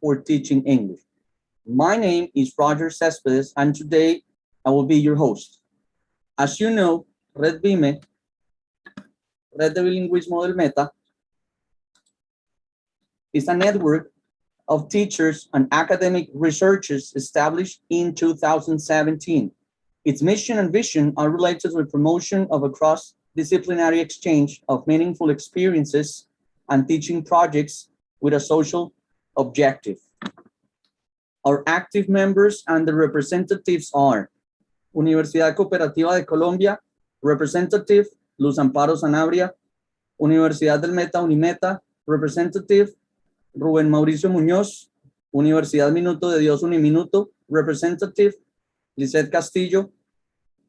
for teaching English. My name is Roger Cespedes, and today I will be your host. As you know, REDBIME, Red de Bilinguismo del Meta, is a network of teachers and academic researchers established in 2017. Its mission and vision are related to the promotion of a cross-disciplinary exchange of meaningful experiences and teaching projects with a social objective. Our active members and the representatives are Universidad Cooperativa de Colombia, Representative Luz Amparo Sanabria, Universidad del Meta Unimeta, Representative Rubén Mauricio Muñoz, Universidad Minuto de Dios UNIMINUTO, Representative Lisette Castillo,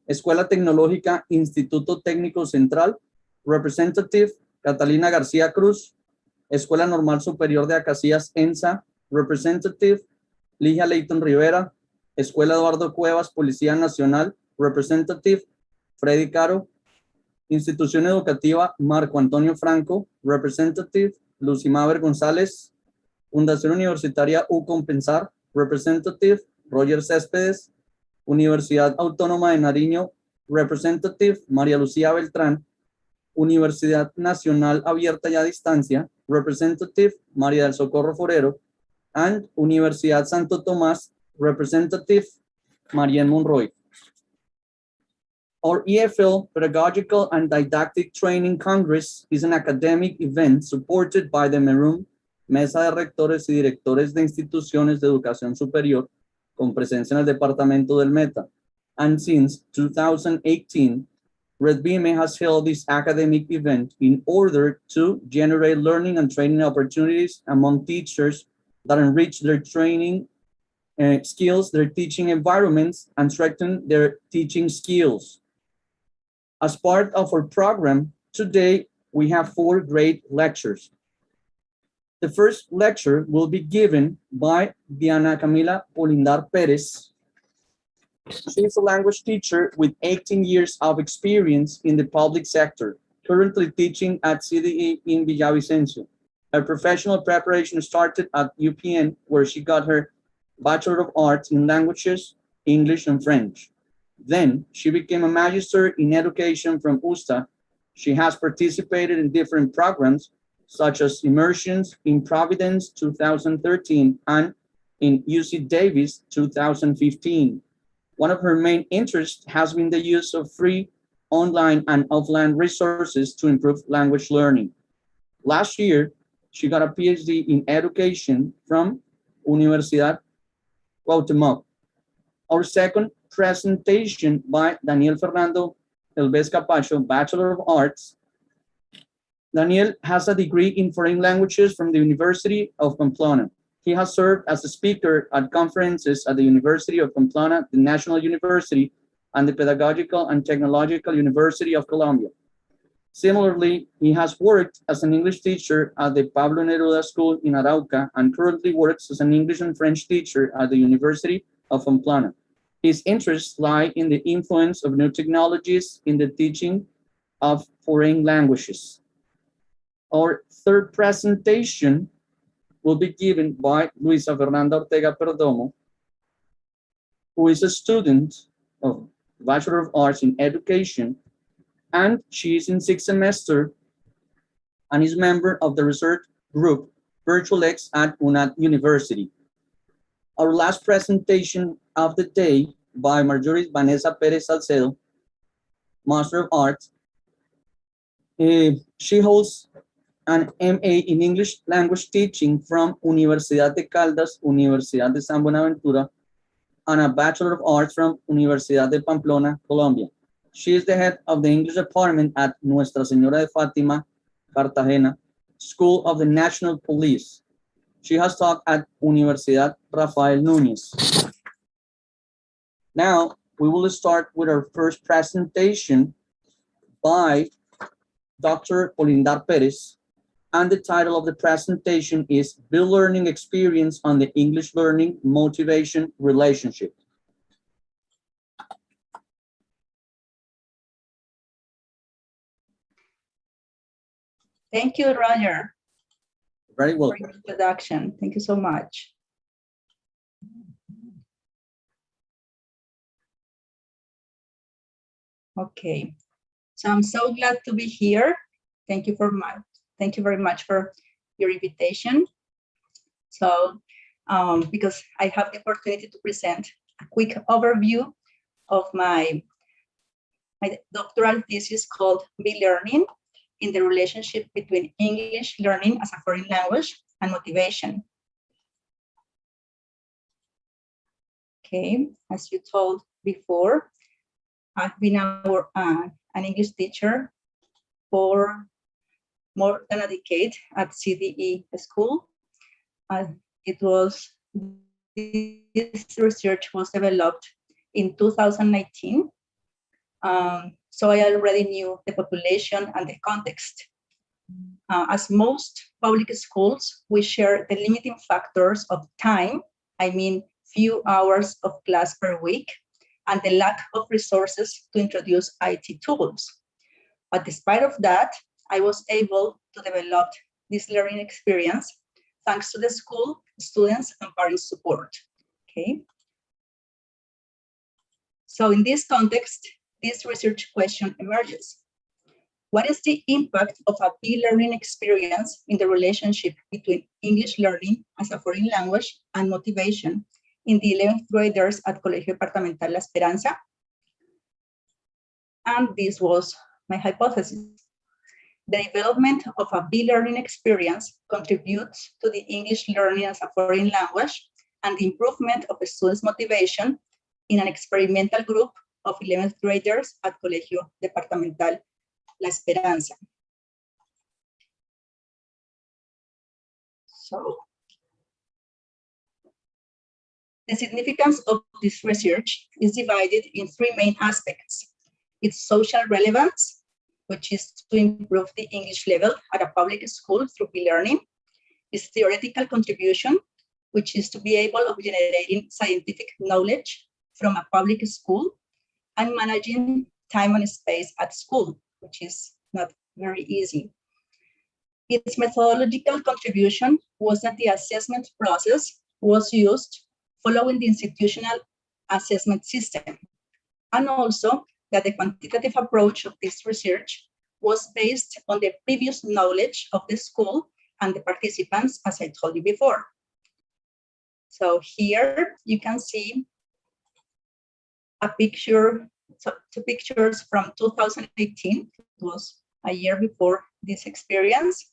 Escuela Tecnológica Instituto Técnico Central, Representative Catalina García Cruz, Escuela Normal Superior de Acacias ENSA, Representative Ligia Leighton Rivera, Escuela Eduardo Cuevas, Policía Nacional, Representative Freddy Caro, Institución Educativa Marco Antonio Franco, Representative Lucimaber González, Fundación Universitaria U Compensar, Representative Roger Céspedes, Universidad Autónoma de Nariño, Representative María Lucía Beltrán, Universidad Nacional Abierta y a Distancia, Representative María del Socorro Forero, and Universidad Santo Tomás, Representative Marianne Monroy. Our EFL Pedagogical and Didactic Training Congress is an academic event supported by the MERUM, Mesa de Rectores y Directores de Instituciones de Educación Superior, con presencia en el Departamento del Meta. And since 2018, REDBIME has held this academic event in order to generate learning and training opportunities among teachers that enrich their training skills, their teaching environments, and strengthen their teaching skills. As part of our program, today we have 4 great lectures. The first lecture will be given by Diana Camila Polindar Perez. She is a language teacher with 18 years of experience in the public sector, currently teaching at CDE in Villavicencio. Her professional preparation started at UPN, where she got her Bachelor of Arts in Languages, English, and French. Then she became a Magister in Education from USTA. She has participated in different programs, such as Immersions in Providence 2013 and in UC Davis 2015. One of her main interests has been the use of free online and offline resources to improve language learning. Last year, she got a PhD in Education from Universidad Cuauhtémoc. Our second presentation by Daniel Fernando Elvez Capacho, Bachelor of Arts. Daniel has a degree in foreign languages from the University of Pamplona. He has served as a speaker at conferences at the University of Pamplona, the National University, and the Pedagogical and Technological University of Colombia. Similarly, he has worked as an English teacher at the Pablo Neruda School in Arauca and currently works as an English and French teacher at the University of Pamplona. His interests lie in the influence of new technologies in the teaching of foreign languages. Our third presentation will be given by Luisa Fernanda Ortega Perdomo, who is a student of Bachelor of Arts in Education, and she is in 6th semester and is member of the research group Virtual X at UNAD University. Our last presentation of the day by Marjorie Vanessa Perez Salcedo, Master of Arts. She holds an MA in English language teaching from Universidad de Caldas, Universidad de San Buenaventura, and a Bachelor of Arts from Universidad de Pamplona, Colombia. She is the head of the English department at Nuestra Señora de Fátima, Cartagena, School of the National Police. She has taught at Universidad Rafael Núñez. Now, we will start with our first presentation by Dr. Polindar Perez, and the title of the presentation is Build Learning Experience on the English Learning Motivation Relationship. Thank you, Roger. Very well. For your introduction. Thank you so much. Okay, so I'm so glad to be here. Thank you very much for your invitation. So, because I have the opportunity to present a quick overview of my doctoral thesis called Be Learning in the relationship between English learning as a foreign language and motivation. Okay, as you told before, I've been an English teacher for more than a decade at CDE school. This research was developed in 2019. So I already knew the population and the context. As most public schools, we share the limiting factors of time, I mean, few hours of class per week, and the lack of resources to introduce IT tools. But despite of that, I was able to develop this learning experience thanks to the school, students, and parents' support. Okay. So in this context, this research question emerges. What is the impact of a e-learning experience in the relationship between English learning as a foreign language and motivation in the 11th graders at Colegio Departamental La Esperanza? And this was my hypothesis. The development of a e-learning experience contributes to the English learning as a foreign language and the improvement of the students' motivation in an experimental group of 11th graders at Colegio Departamental La Esperanza. So, the significance of this research is divided in three main aspects. Its social relevance, which is to improve the English level at a public school through e-learning. Its theoretical contribution, which is to be able of generating scientific knowledge from a public school and managing time and space at school, which is not very easy. Its methodological contribution was that the assessment process was used following the institutional assessment system, and also that the quantitative approach of this research was based on the previous knowledge of the school and the participants, as I told you before. So here you can see a picture, so two pictures from 2018. It was a year before this experience,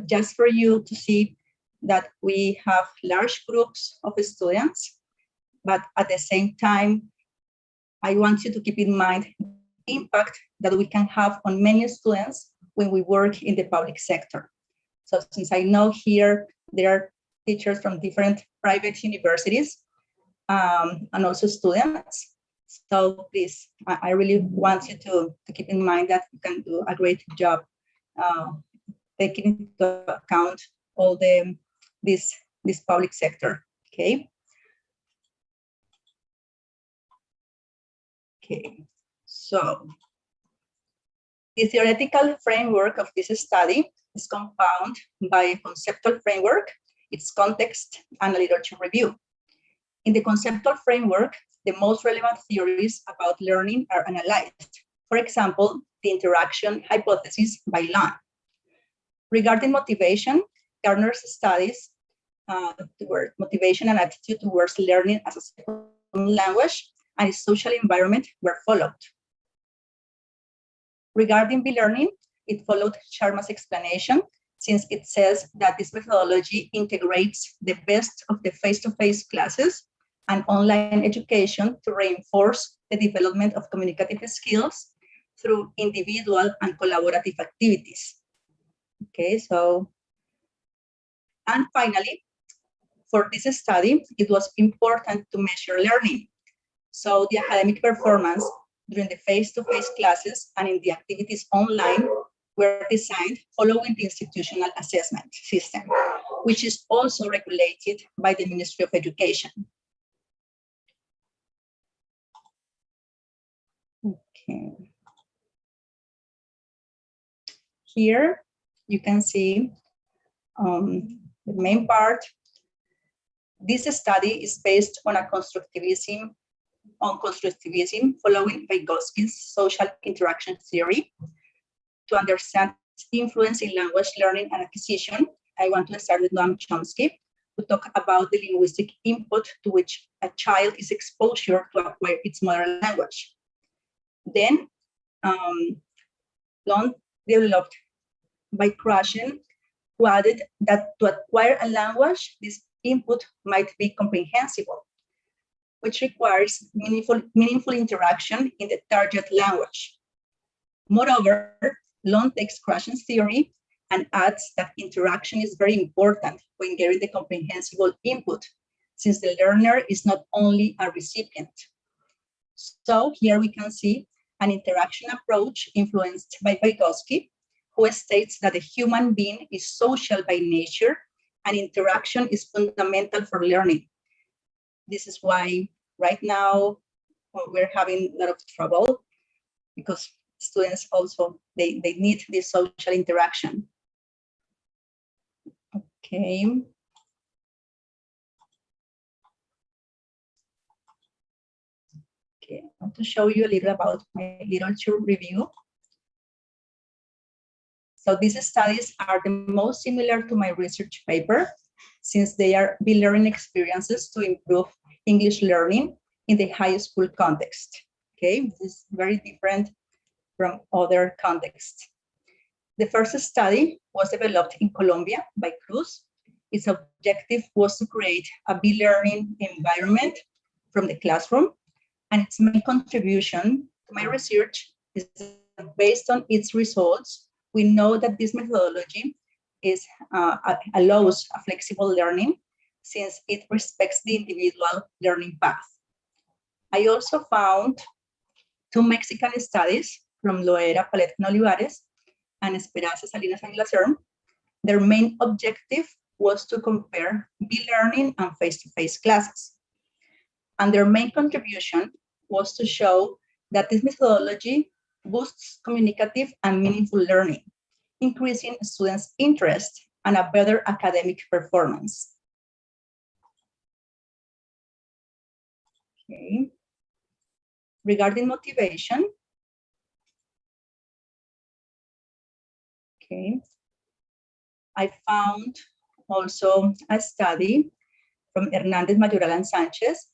just for you to see that we have large groups of students, but at the same time, I want you to keep in mind the impact that we can have on many students when we work in the public sector. So since I know here there are teachers from different private universities and also students, so please, I really want you to keep in mind that you can do a great job taking into account all this public sector, okay? Okay, so the theoretical framework of this study is compounded by a conceptual framework, its context, and a literature review. In the conceptual framework, the most relevant theories about learning are analyzed. For example, the interaction hypothesis by Lang. Regarding motivation, Gardner's studies toward motivation and attitude towards learning as a second language and its social environment were followed. Regarding e-learning, it followed Sharma's explanation, since it says that this methodology integrates the best of the face-to-face classes and online education to reinforce the development of communicative skills through individual and collaborative activities. Okay, so, and finally, for this study, it was important to measure learning. So the academic performance during the face-to-face classes and in the activities online were designed following the institutional assessment system, which is also regulated by the Ministry of Education. Okay. Here you can see the main part This study is based on constructivism following Vygotsky's social interaction theory. To understand its influence in language learning and acquisition, I want to start with Noam Chomsky, to talk about the linguistic input to which a child is exposed to acquire its mother language. Then, Lund developed by Krashen, who added that to acquire a language, this input might be comprehensible, which requires meaningful interaction in the target language. Moreover, Lund takes Krashen's theory and adds that interaction is very important when getting the comprehensible input, since the learner is not only a recipient. So here we can see an interaction approach influenced by Vygotsky, who states that the human being is social by nature and interaction is fundamental for learning. This is why right now we're having a lot of trouble, because students also, they need this social interaction. Okay. Okay, I want to show you a little about my literature review. So these studies are the most similar to my research paper, since they are learning experiences to improve English learning in the high school context. Okay, this is very different from other contexts. The first study was developed in Colombia by Cruz. Its objective was to create a learning environment from the classroom, and its main contribution to my research is that based on its results, we know that this methodology allows a flexible learning, since it respects the individual learning path. I also found 2 Mexican studies from Loera Palet Olivares and Esperanza Salinas and Glaser. Their main objective was to compare B-learning and face-to-face classes. And their main contribution was to show that this methodology boosts communicative and meaningful learning, increasing students' interest and a better academic performance. Okay. Regarding motivation, okay, I found also a study from Hernandez, Mayoral, and Sanchez,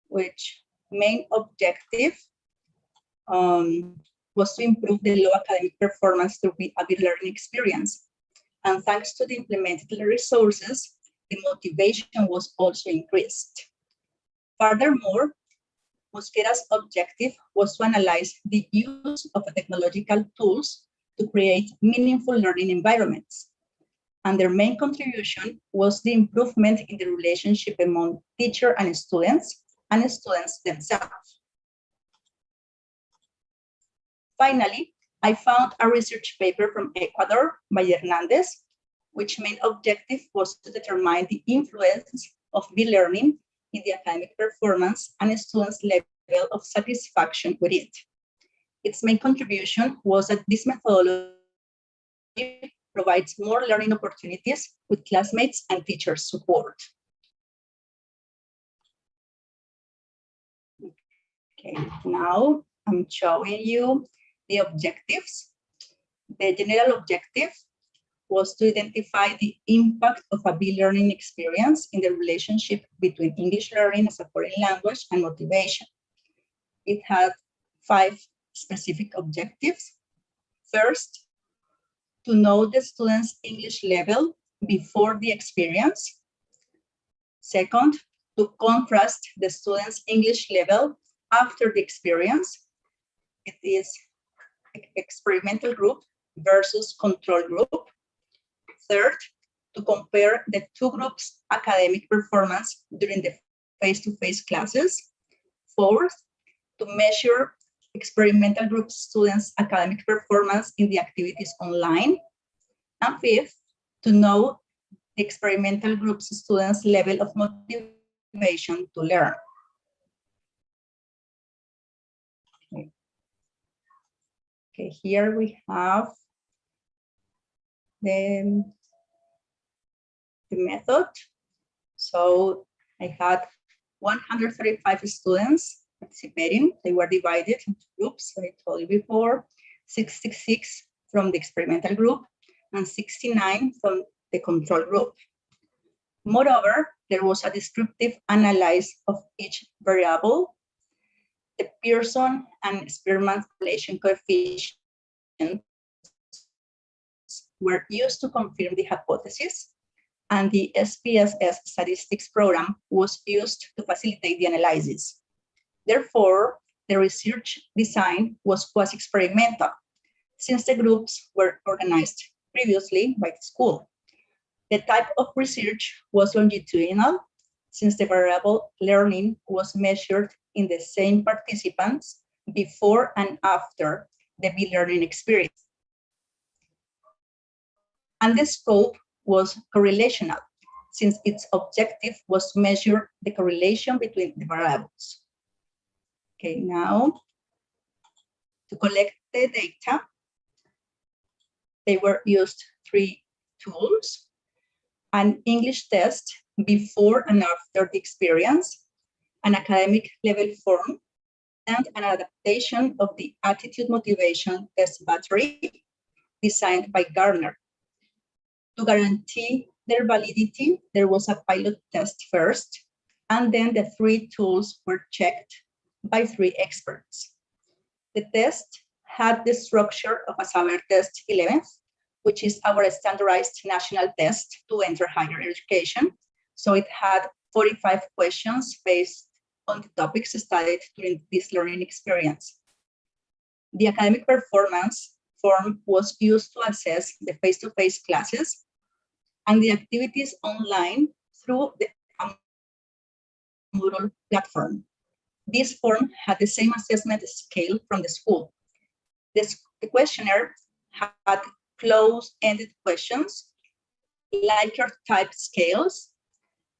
which main objective was to improve the low academic performance through a learning experience. And thanks to the implemented resources, the motivation was also increased. Furthermore, Mosquera's objective was to analyze the use of technological tools to create meaningful learning environments. And their main contribution was the improvement in the relationship among teacher and students themselves. Finally, I found a research paper from Ecuador by Hernandez, which main objective was to determine the influence of learning in the academic performance and students' level of satisfaction with it. Its main contribution was that this methodology provides more learning opportunities with classmates and teachers' support. Okay, now I'm showing you the objectives. The general objective was to identify the impact of a learning experience in the relationship between English learning as a foreign language and motivation. It had 5 specific objectives. First, to know the student's English level before the experience. Second, to contrast the student's English level after the experience. It is experimental group versus control group. Third, to compare the 2 groups' academic performance during the face-to-face classes. Fourth, to measure experimental group students' academic performance in the activities online. And fifth, to know the experimental group students' level of motivation to learn. Okay, here we have the method. So I had 135 students participating. They were divided into groups, I told you before, 66 from the experimental group and 69 from the control group. Moreover, there was a descriptive analysis of each variable. The Pearson and Spearman correlation coefficients were used to confirm the hypothesis, and the SPSS statistics program was used to facilitate the analysis. Therefore, the research design was quasi-experimental, since the groups were organized previously by the school. The type of research was longitudinal, since the variable learning was measured in the same participants before and after the learning experience. And the scope was correlational, since its objective was to measure the correlation between the variables. Okay, now to collect the data, they were used 3 tools: an English test before and after the experience, an academic level form, and an adaptation of the attitude motivation test battery designed by Gardner. To guarantee their validity, there was a pilot test first, and then the 3 tools were checked by 3 experts. The test had the structure of a Saber Test 11th, which is our standardized national test to enter higher education. So it had 45 questions based on the topics studied during this learning experience. The academic performance form was used to assess the face-to-face classes and the activities online through the Moodle platform. This form had the same assessment scale from the school. The questionnaire had closed-ended questions, Likert type scales,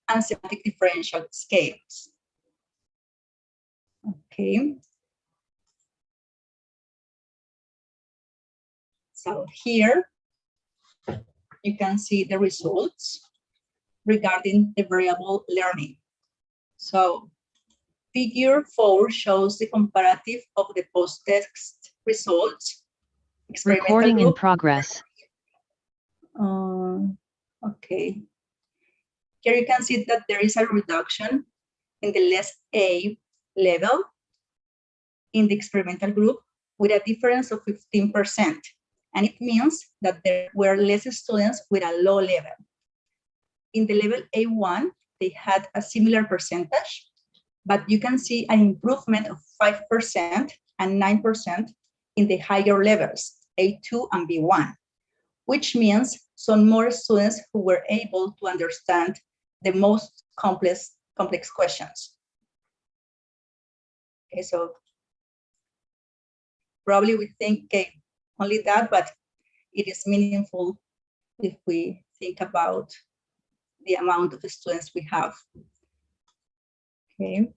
and semantic differential scales. Okay. So here you can see the results regarding the variable learning. So figure 4 shows the comparative of the post-test results. Recording in progress. Okay. Here you can see that there is a reduction in the less A level in the experimental group with a difference of 15%. And it means that there were less students with a low level. In the level A1, they had a similar percentage, but you can see an improvement of 5% and 9% in the higher levels, A2 and B1, which means some more students who were able to understand the most complex questions. Okay, so probably we think, okay, only that, but it is meaningful if we think about the amount of students we have. Okay.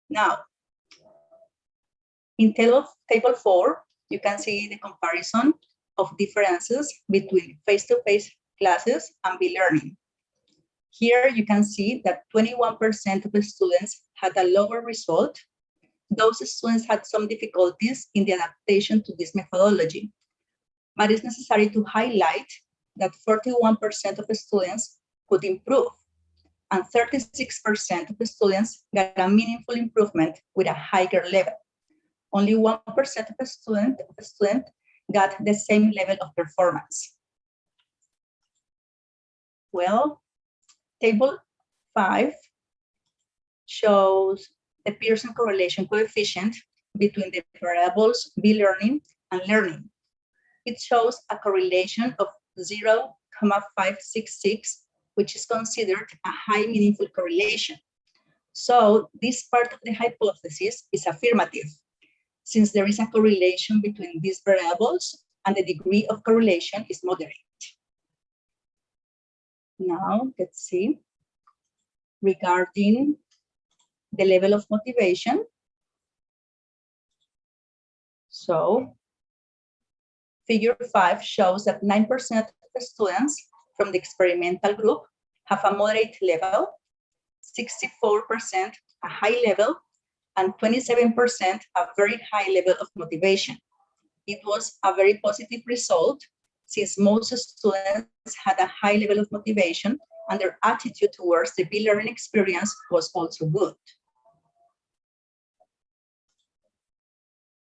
Now, in table 4, you can see the comparison of differences between face-to-face classes and e-learning. Here you can see that 21% of the students had a lower result. Those students had some difficulties in the adaptation to this methodology, but it's necessary to highlight that 41% of the students could improve, and 36% of the students got a meaningful improvement with a higher level. Only 1% of the student got the same level of performance. Well, table 5 shows the Pearson correlation coefficient between the variables e-learning and learning. It shows a correlation of 0.566, which is considered a high meaningful correlation. So this part of the hypothesis is affirmative, since there is a correlation between these variables and the degree of correlation is moderate. Now, let's see. Regarding the level of motivation. So, figure 5 shows that 9% of the students from the experimental group have a moderate level, 64% a high level, and 27% a very high level of motivation. It was a very positive result since most students had a high level of motivation and their attitude towards the e-learning experience was also good.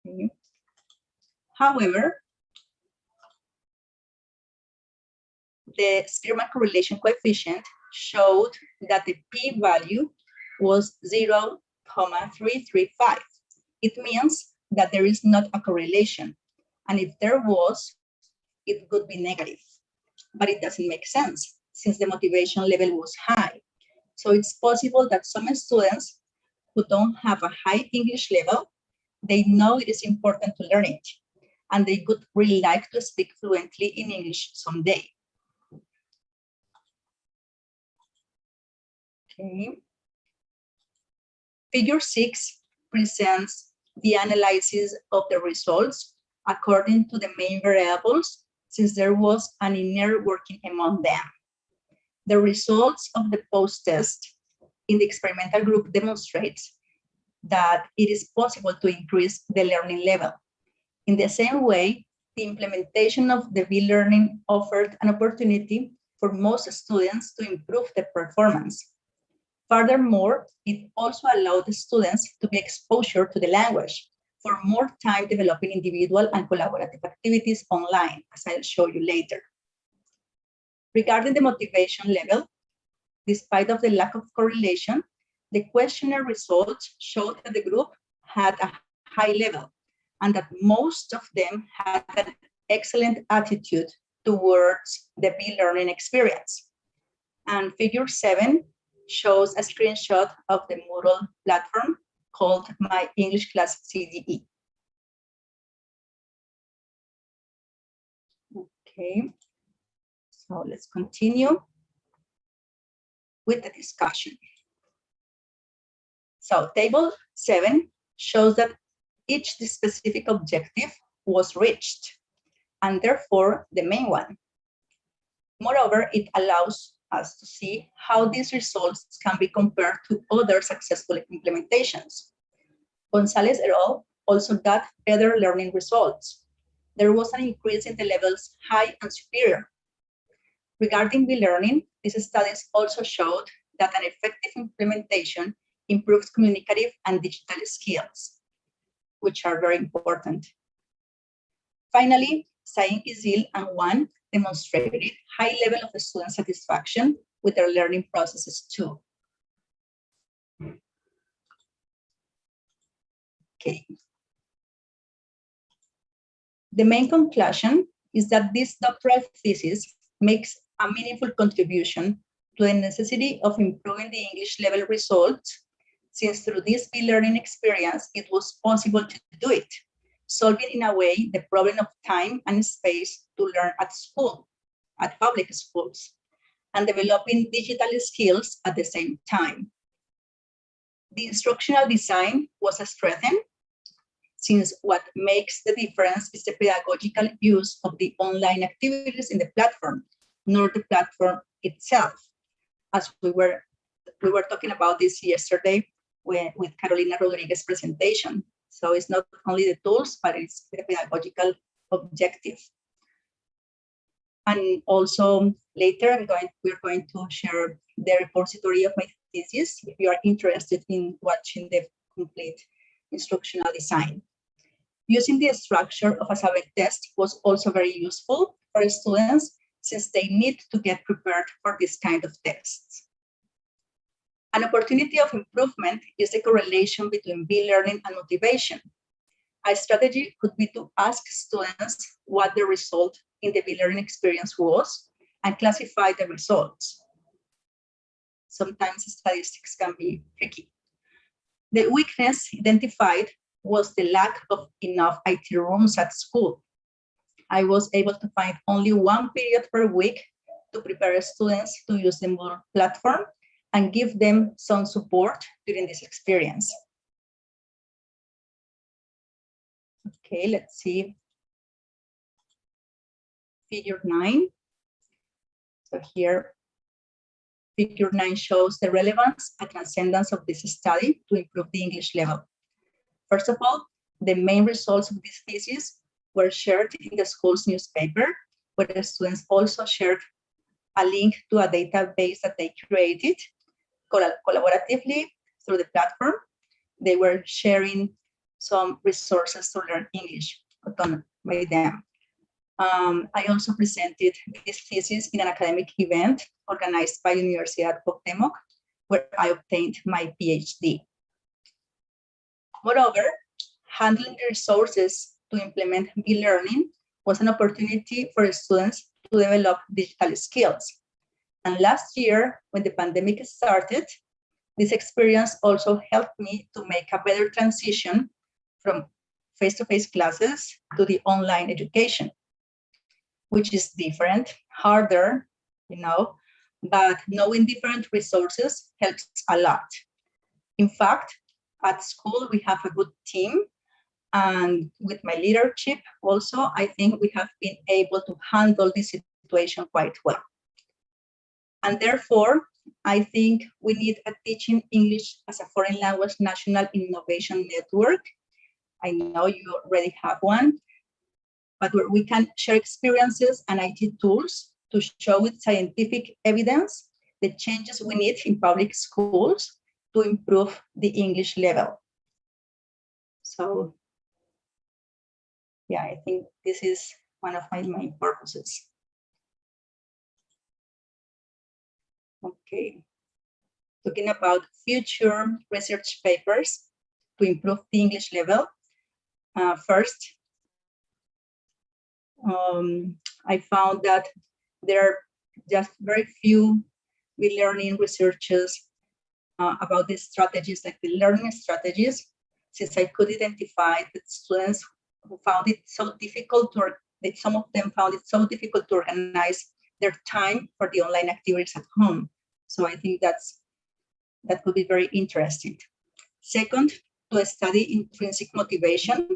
Okay. However, the Spearman correlation coefficient showed that the p-value was 0.335. It means that there is not a correlation. And if there was, it would be negative. But it doesn't make sense since the motivation level was high. So it's possible that some students who don't have a high English level, they know it is important to learn it. And they would really like to speak fluently in English someday. Okay. Figure 6 presents the analysis of the results according to the main variables, since there was an inner working among them. The results of the post-test in the experimental group demonstrates that it is possible to increase the learning level. In the same way, the implementation of the e-learning offered an opportunity for most students to improve their performance. Furthermore, it also allowed the students to be exposed to the language for more time developing individual and collaborative activities online, as I'll show you later. Regarding the motivation level, despite of the lack of correlation, the questionnaire results showed that the group had a high level and that most of them had an excellent attitude towards the e-learning experience. And figure 7 shows a screenshot of the Moodle platform called My English Class CDE. Okay, so let's continue with the discussion. So table 7 shows that each specific objective was reached, and therefore the main one. Moreover, it allows us to see how these results can be compared to other successful implementations. Gonzalez et al. Also got better learning results. There was an increase in the levels high and superior. Regarding e-learning, these studies also showed that an effective implementation improves communicative and digital skills, which are very important. Finally, Sain Kizil and Wan demonstrated high level of student satisfaction with their learning processes too. Okay. The main conclusion is that this doctoral thesis makes a meaningful contribution to the necessity of improving the English level results, since through this e-learning experience, it was possible to do it, solving in a way the problem of time and space to learn at school, at public schools, and developing digital skills at the same time. The instructional design was strengthened, since what makes the difference is the pedagogical use of the online activities in the platform, not the platform itself, as we were talking about this yesterday with Carolina Rodríguez presentation. So it's not only the tools, but it's the pedagogical objective. And also later, we're going to share the repository of my thesis if you are interested in watching the complete instructional design. Using the structure of a subject test was also very useful for students, since they need to get prepared for this kind of tests. An opportunity of improvement is the correlation between e-learning and motivation. A strategy could be to ask students what the result in the e-learning experience was and classify the results. Sometimes statistics can be tricky. The weakness identified was the lack of enough IT rooms at school. I was able to find only one period per week to prepare students to use the Moodle platform and give them some support during this experience. Okay, let's see. Figure 9. So here Figure 9 shows the relevance and transcendence of this study to improve the English level. First of all, the main results of this thesis were shared in the school's newspaper, where the students also shared a link to a database that they created collaboratively through the platform. They were sharing some resources to learn English by them. I also presented this thesis in an academic event organized by Universidad, where I obtained my PhD. Moreover, handling the resources to implement e-learning was an opportunity for students to develop digital skills. And last year, when the pandemic started, this experience also helped me to make a better transition from face-to-face classes to the online education, which is different, harder, but knowing different resources helps a lot. In fact, at school, we have a good team, and with my leadership also, I think we have been able to handle this situation quite well. And therefore, I think we need a Teaching English as a Foreign Language National Innovation Network. I know you already have one, but where we can share experiences and IT tools to show with scientific evidence the changes we need in public schools to improve the English level. So, yeah, I think this is one of my main purposes. Okay, talking about future research papers to improve the English level. First, I found that there are just very few e-learning researches about these strategies, like the learning strategies, since I could identify that students who found it so difficult, or that some of them found it so difficult to organize their time for the online activities at home. So I think that could be very interesting. Second, to study intrinsic motivation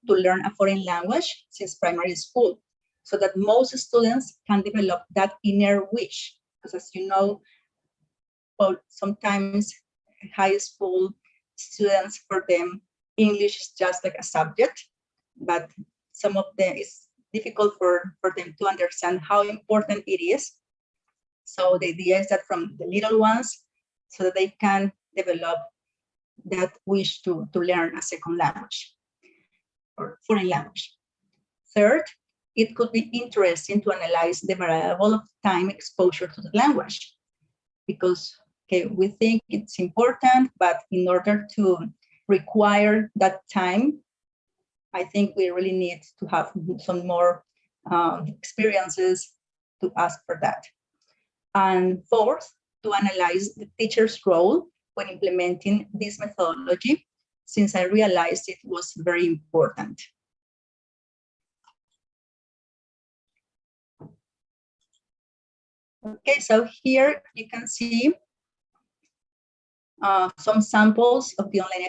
to learn a foreign language since primary school, so that most students can develop that inner wish. Because as you know, well, sometimes high school students, for them, English is just like a subject, but some of them it's difficult for them to understand how important it is. So the idea is that from the little ones, so that they can develop that wish to learn a second language or foreign language. Third, it could be interesting to analyze the variable of time exposure to the language, because we think it's important, but in order to require that time, I think we really need to have some more experiences to ask for that. And fourth, to analyze the teacher's role when implementing this methodology, since I realized it was very important. Okay, so here you can see some samples of the online.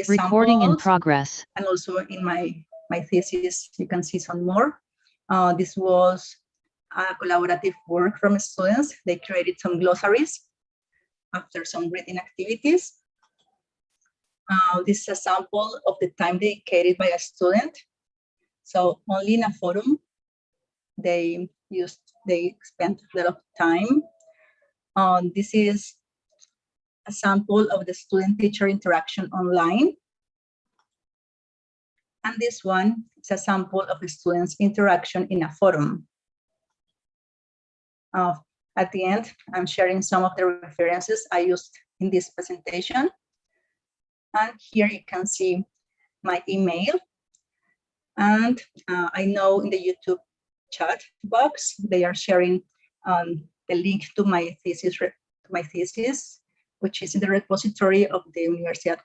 Recording in progress. And also in my thesis, you can see some more. This was a collaborative work from students. They created some glossaries after some reading activities. This is a sample of the time dedicated by a student. So only in a forum, they spent a lot of time. This is a sample of the student-teacher interaction online. And this one is a sample of the students' interaction in a forum. At the end, I'm sharing some of the references I used in this presentation. And here you can see my email. And I know in the YouTube chat box, they are sharing the link to my thesis, which is in the repository of the Universidad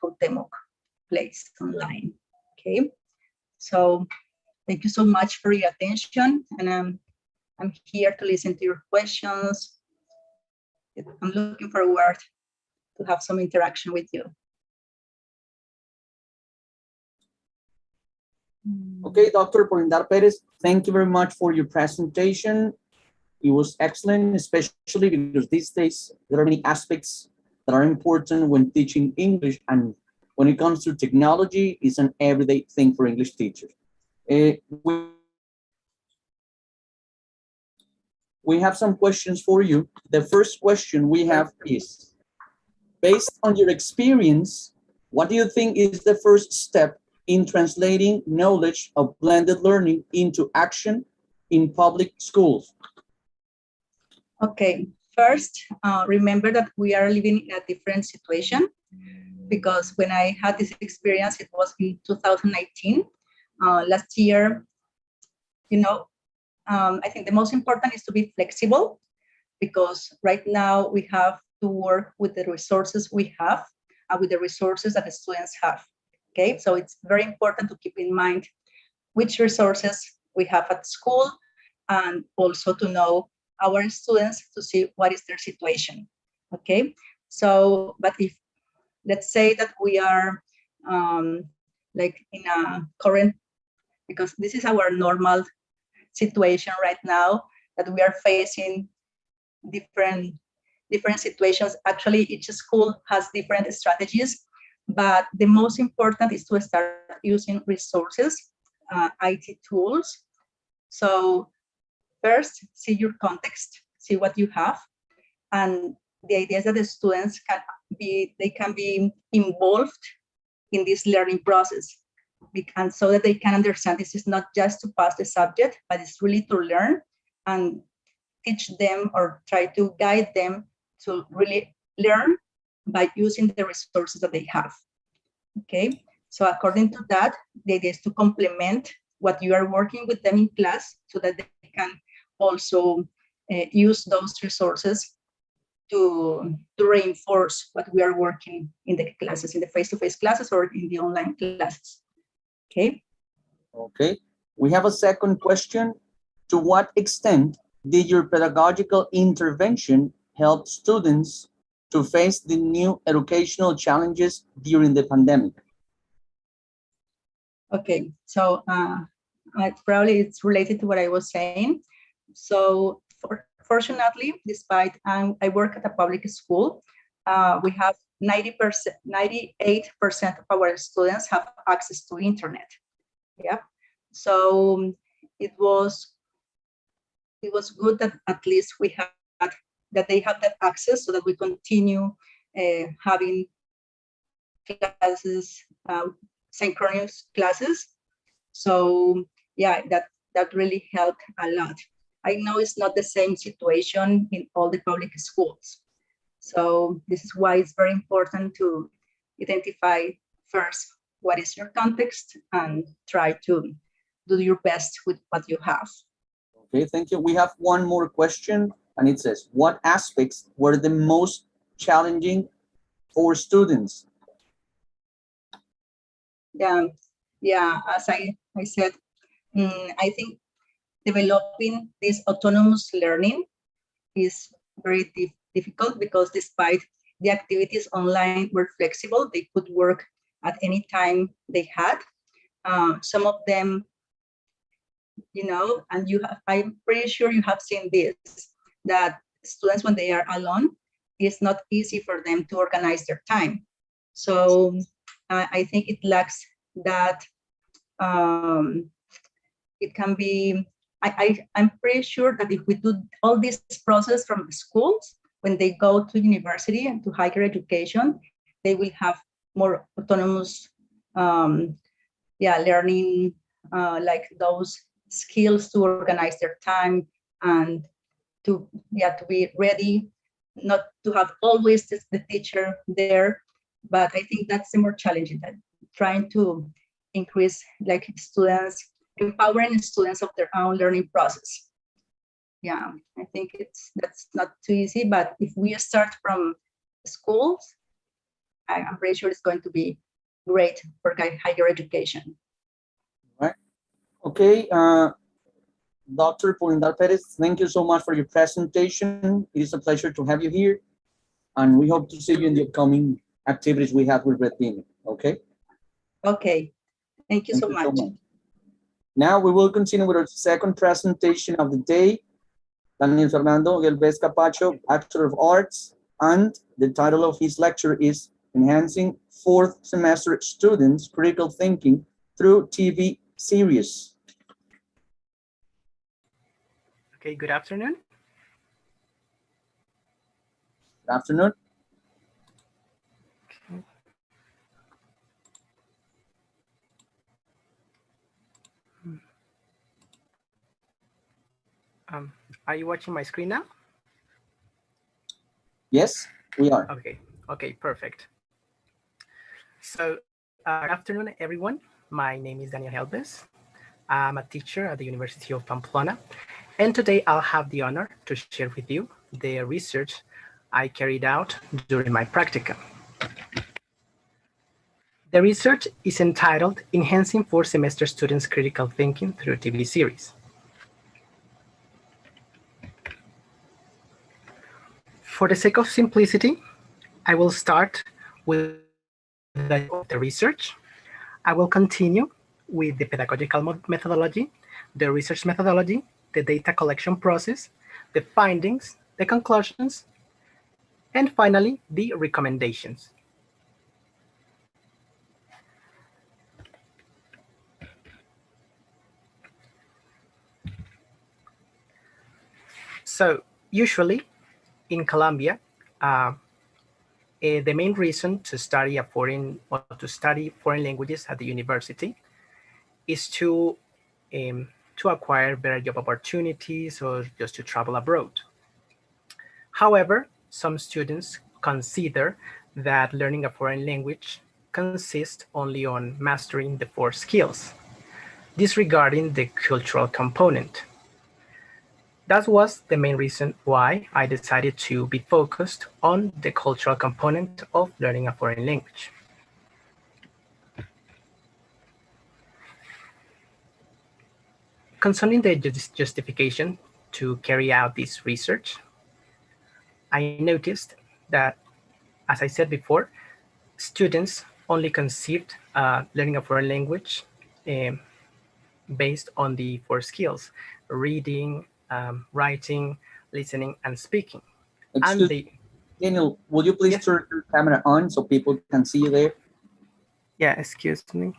place online. Okay, so thank you so much for your attention, and I'm here to listen to your questions. I'm looking forward to have some interaction with you. Okay, Dr. Polindar Perez, thank you very much for your presentation. It was excellent, especially because these days there are many aspects that are important when teaching English, and when it comes to technology, it's an everyday thing for English teachers. We have some questions for you. The first question we have is, based on your experience, what do you think is the first step in translating knowledge of blended learning into action in public schools? Okay, first, remember that we are living in a different situation, because when I had this experience, it was in 2019. Last year, you know, I think the most important is to be flexible, because right now we have to work with the resources we have and with the resources that the students have. Okay, so it's very important to keep in mind which resources we have at school, and also to know our students to see what is their situation. Okay, so, but if, let's say that we are like in a current, because this is our normal situation right now, that we are facing different situations. Actually, each school has different strategies, but the most important is to start using resources, IT tools. So first, see your context, see what you have, and the idea is that the students can be involved in this learning process, and so that they can understand this is not just to pass the subject, but it's really to learn, and teach them or try to guide them to really learn by using the resources that they have. Okay, so according to that, the idea is to complement what you are working with them in class, so that they can also use those resources to reinforce what we are working in the classes, in the face-to-face classes or in the online classes. Okay. Okay. We have a second question. To what extent did your pedagogical intervention help students to face the new educational challenges during the pandemic? Okay, so probably it's related to what I was saying. So fortunately, despite I work at a public school, we have 98% of our students have access to internet. Yeah, so it was good that at least we had that they have that access, so that we continue having classes, synchronous classes. So yeah, that really helped a lot. I know it's not the same situation in all the public schools. So this is why it's very important to identify first what is your context and try to do your best with what you have. Okay, thank you. We have one more question, and it says, what aspects were the most challenging for students? Yeah, as I said, I think developing this autonomous learning is very difficult, because despite the activities online were flexible, they could work at any time they had. Some of them, you know, and I'm pretty sure you have seen this, that students, when they are alone, it's not easy for them to organize their time. So I think it lacks that. It can be, I'm pretty sure that if we do all this process from the schools, when they go to university and to higher education, they will have more autonomous learning, like those skills to organize their time, and to be ready, not to have always the teacher there. But I think that's the more challenging, that trying to increase like students, empowering students of their own learning process. Yeah, I think that's not too easy, but if we start from schools, I'm pretty sure it's going to be great for higher education. Right. Okay, Dr. Polindar Perez, thank you so much for your presentation. It is a pleasure to have you here, and we hope to see you in the upcoming activities we have with REDBIME. Okay? Okay, thank you so much. Now we will continue with our second presentation of the day. Daniel Fernando Galvez Capacho, Bachelor of Arts, and the title of his lecture is Enhancing Fourth Semester Students' Critical Thinking Through TV Series. Okay, good afternoon. Good afternoon. Are you watching my screen now? Yes, we are. Okay, perfect. So, good afternoon, everyone. My name is Daniel Helves. I'm a teacher at the University of Pamplona, and today I'll have the honor to share with you the research I carried out during my practicum. The research is entitled Enhancing Fourth Semester Students' Critical Thinking Through TV Series. For the sake of simplicity, I will start with the research. I will continue with the pedagogical methodology, the research methodology, the data collection process, the findings, the conclusions, and finally, the recommendations. So usually in Colombia, the main reason to study foreign languages at the university is to acquire better job opportunities or just to travel abroad. However, some students consider that learning a foreign language consists only on mastering the 4 skills, disregarding the cultural component. That was the main reason why I decided to be focused on the cultural component of learning a foreign language. Concerning the justification to carry out this research, I noticed that, as I said before, students only conceived learning a foreign language based on the 4 skills: reading, writing, listening, and speaking. Excuse me, Daniel, would you please turn your camera on so people can see you there? Yeah, excuse me.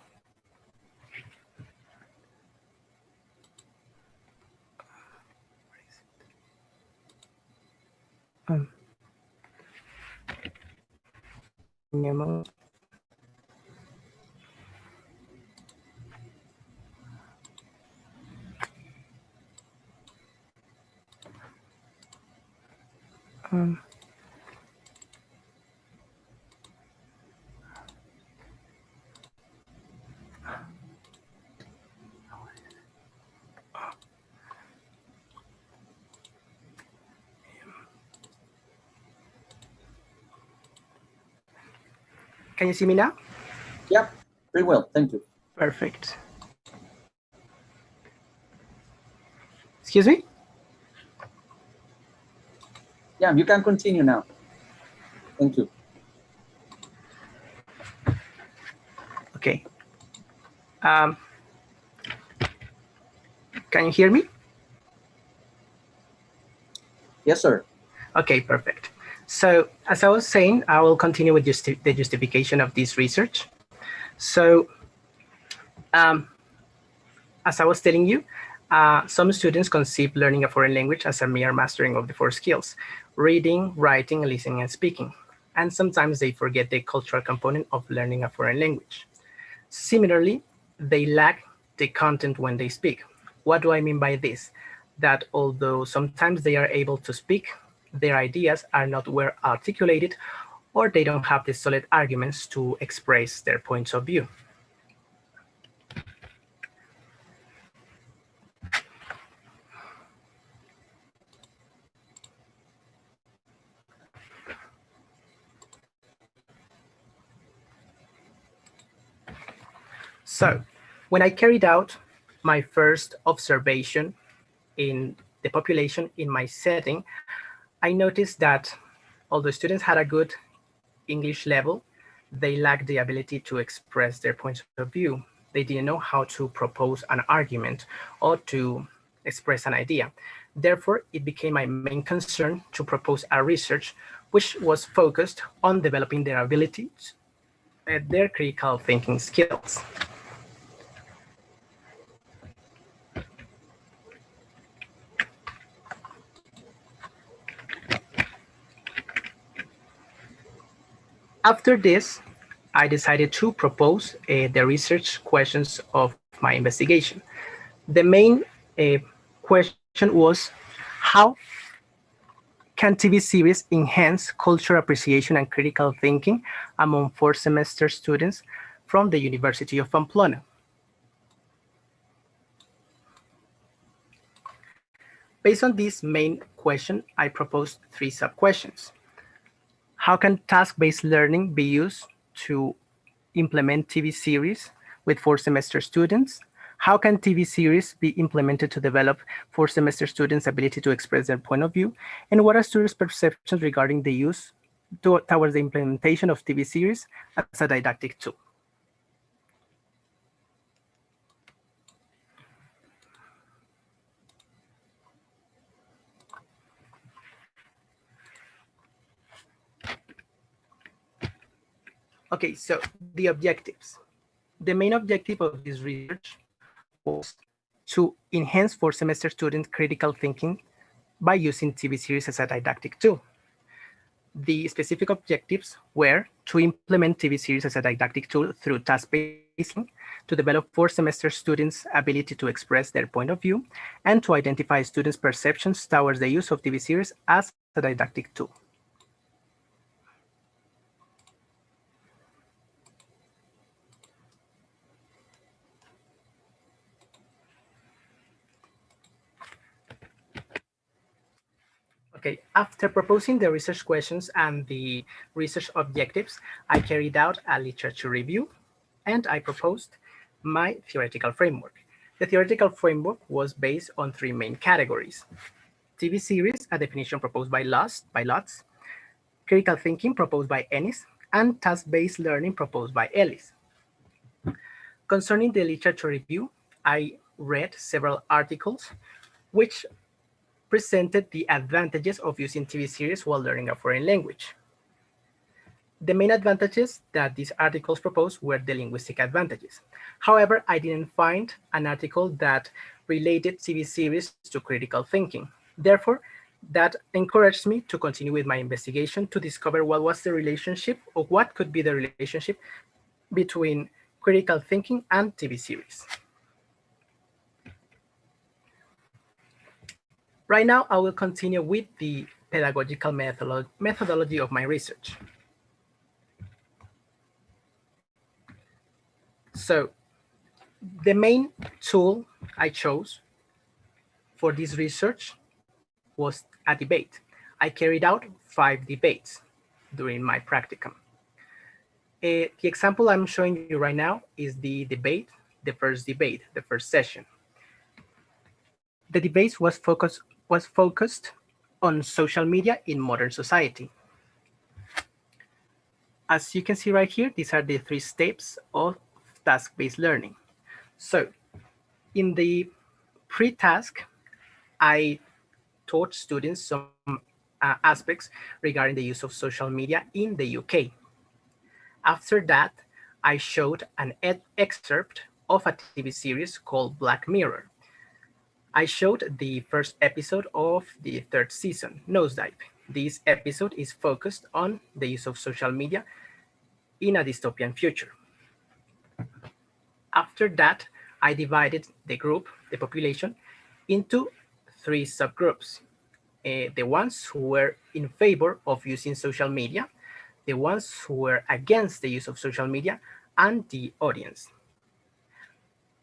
Can you see me now? Yeah, very well, thank you. Perfect. Excuse me? Yeah, you can continue now. Thank you. Okay. Can you hear me? Yes, sir. Okay, perfect. So as I was saying, I will continue with the justification of this research. So as I was telling you, some students conceive learning a foreign language as a mere mastering of the 4 skills: reading, writing, listening, and speaking. And sometimes they forget the cultural component of learning a foreign language. Similarly, they lack the content when they speak. What do I mean by this? That although sometimes they are able to speak, their ideas are not well articulated, or they don't have the solid arguments to express their points of view. So when I carried out my first observation in the population in my setting, I noticed that although students had a good English level, they lacked the ability to express their points of view. They didn't know how to propose an argument or to express an idea. Therefore, it became my main concern to propose a research which was focused on developing their abilities and their critical thinking skills. After this, I decided to propose the research questions of my investigation. The main question was, how can TV series enhance cultural appreciation and critical thinking among fourth semester students from the University of Pamplona? Based on this main question, I proposed 3 sub-questions. How can task-based learning be used to implement TV series with fourth semester students? How can TV series be implemented to develop fourth semester students' ability to express their point of view? And what are students' perceptions regarding the use towards the implementation of TV series as a didactic tool? Okay, so the objectives. The main objective of this research was to enhance fourth semester student critical thinking by using TV series as a didactic tool. The specific objectives were to implement TV series as a didactic tool through task-based to develop fourth semester students' ability to express their point of view, and to identify students' perceptions towards the use of TV series as a didactic tool. Okay, after proposing the research questions and the research objectives, I carried out a literature review and I proposed my theoretical framework. The theoretical framework was based on 3 main categories: TV series, a definition proposed by Lutz, critical thinking proposed by Ennis, and task-based learning proposed by Ellis. Concerning the literature review, I read several articles which presented the advantages of using TV series while learning a foreign language. The main advantages that these articles proposed were the linguistic advantages. However, I didn't find an article that related TV series to critical thinking. Therefore, that encouraged me to continue with my investigation to discover what was the relationship, or what could be the relationship between critical thinking and TV series. Right now, I will continue with the pedagogical methodology of my research. So the main tool I chose for this research was a debate. I carried out 5 debates during my practicum. The example I'm showing you right now is the first debate, the first session. The debate was focused on social media in modern society. As you can see right here, these are the 3 steps of task-based learning. So in the pre-task, I taught students some aspects regarding the use of social media in the UK. After that, I showed an excerpt of a TV series called Black Mirror. I showed the first episode of the 3rd season, Nosedive. This episode is focused on the use of social media in a dystopian future. After that, I divided the population, into 3 subgroups. The ones who were in favor of using social media, the ones who were against the use of social media, and the audience.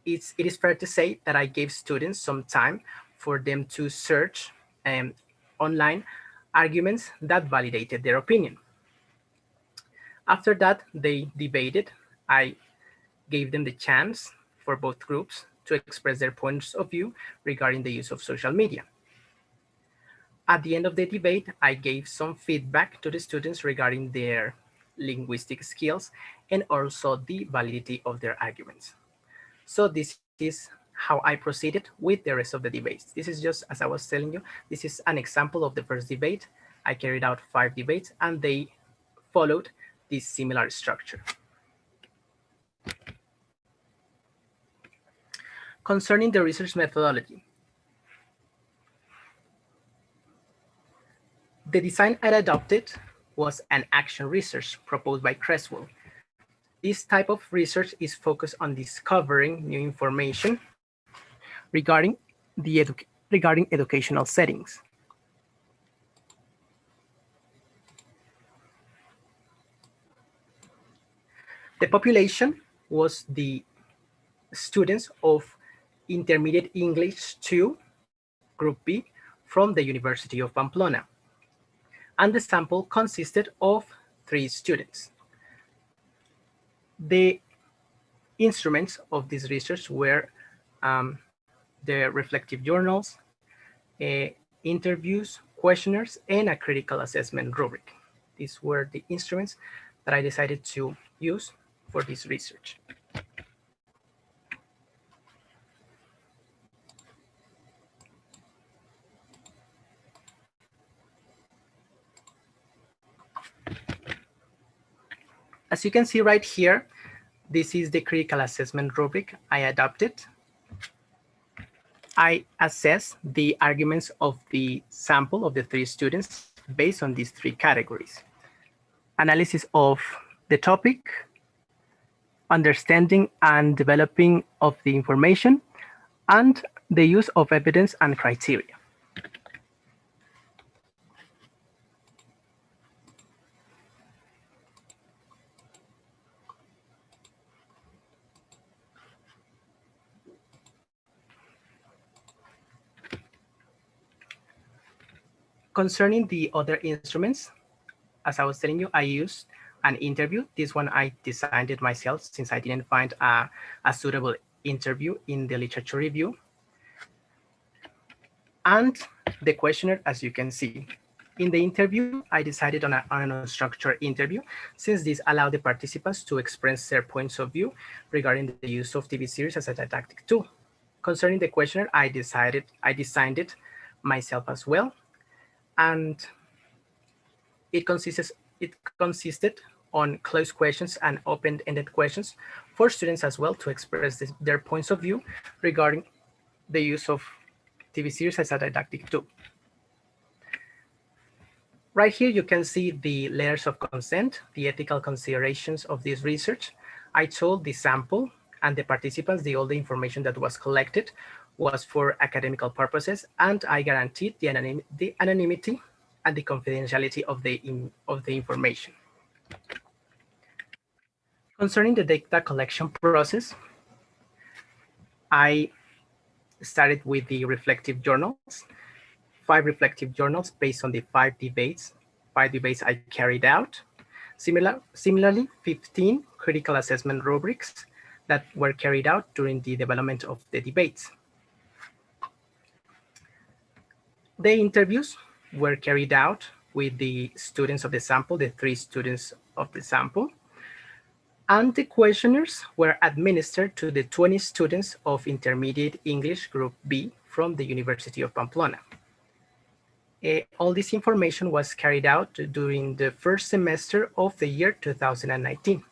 It is fair to say that I gave students some time for them to search online arguments that validated their opinion. After that, they debated. I gave them the chance for both groups to express their points of view regarding the use of social media. At the end of the debate, I gave some feedback to the students regarding their linguistic skills and also the validity of their arguments. So this is how I proceeded with the rest of the debates. This is just, as I was telling you, this is an example of the first debate. I carried out 5 debates and they followed this similar structure. Concerning the research methodology, the design I adopted was an action research proposed by Creswell. This type of research is focused on discovering new information regarding educational settings. The population was the students of Intermediate English 2, Group B, from the University of Pamplona. And the sample consisted of 3 students. The instruments of this research were the reflective journals, interviews, questionnaires, and a critical assessment rubric. These were the instruments that I decided to use for this research. As you can see right here, this is the critical assessment rubric I adopted. I assess the arguments of the sample of the 3 students based on these 3 categories: analysis of the topic, understanding and developing of the information, and the use of evidence and criteria. Concerning the other instruments, as I was telling you, I used an interview. This one I designed it myself since I didn't find a suitable interview in the literature review. And the questionnaire, as you can see. In the interview, I decided on an unstructured interview, since this allowed the participants to express their points of view regarding the use of TV series as a didactic tool. Concerning the questionnaire, I designed it myself as well. And it consisted on closed questions and open-ended questions for students as well to express their points of view regarding the use of TV series as a didactic tool. Right here, you can see the letters of consent, the ethical considerations of this research. I told the sample and the participants all the information that was collected was for academical purposes, and I guaranteed the anonymity and the confidentiality of the information. Concerning the data collection process, I started with the reflective journals, 5 reflective journals based on the 5 debates I carried out. Similarly, 15 critical assessment rubrics that were carried out during the development of the debates. The interviews were carried out with the students of the sample, the 3 students of the sample. And the questionnaires were administered to the 20 students of Intermediate English Group B from the University of Pamplona. All this information was carried out during the first semester of the year 2019.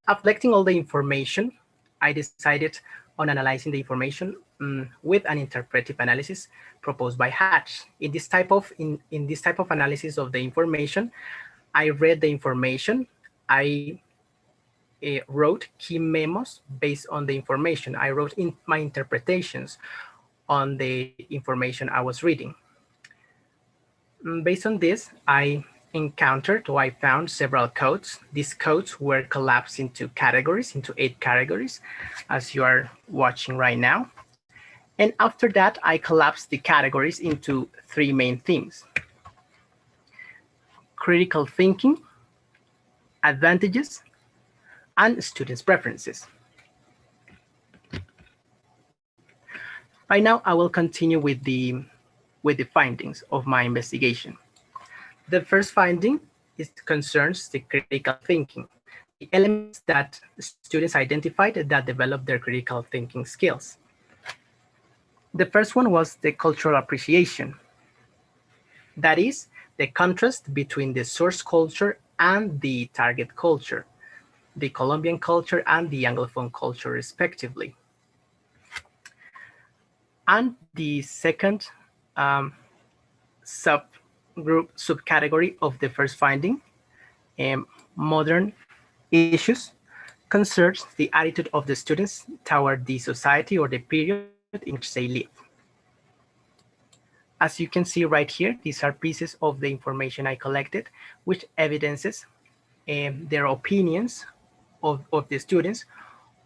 After collecting all the information, I decided on analyzing the information with an interpretive analysis proposed by Hatch. In this type of analysis of the information, I read the information. I wrote key memos based on the information. I wrote in my interpretations on the information I was reading. Based on this, I found several codes. These codes were collapsed into categories, into 8 categories, as you are watching right now. And after that, I collapsed the categories into 3 main themes: critical thinking, advantages, and students' preferences. Right now, I will continue with the findings of my investigation. The first finding concerns the critical thinking. elements that students identified that developed their critical thinking skills. The first one was the cultural appreciation. That is, the contrast between the source culture and the target culture, the Colombian culture and the Anglophone culture, respectively. And the second subcategory of the first finding, modern issues, concerns the attitude of the students toward the society or the period in which they live. As you can see right here, these are pieces of the information I collected, which evidences their opinions of the students,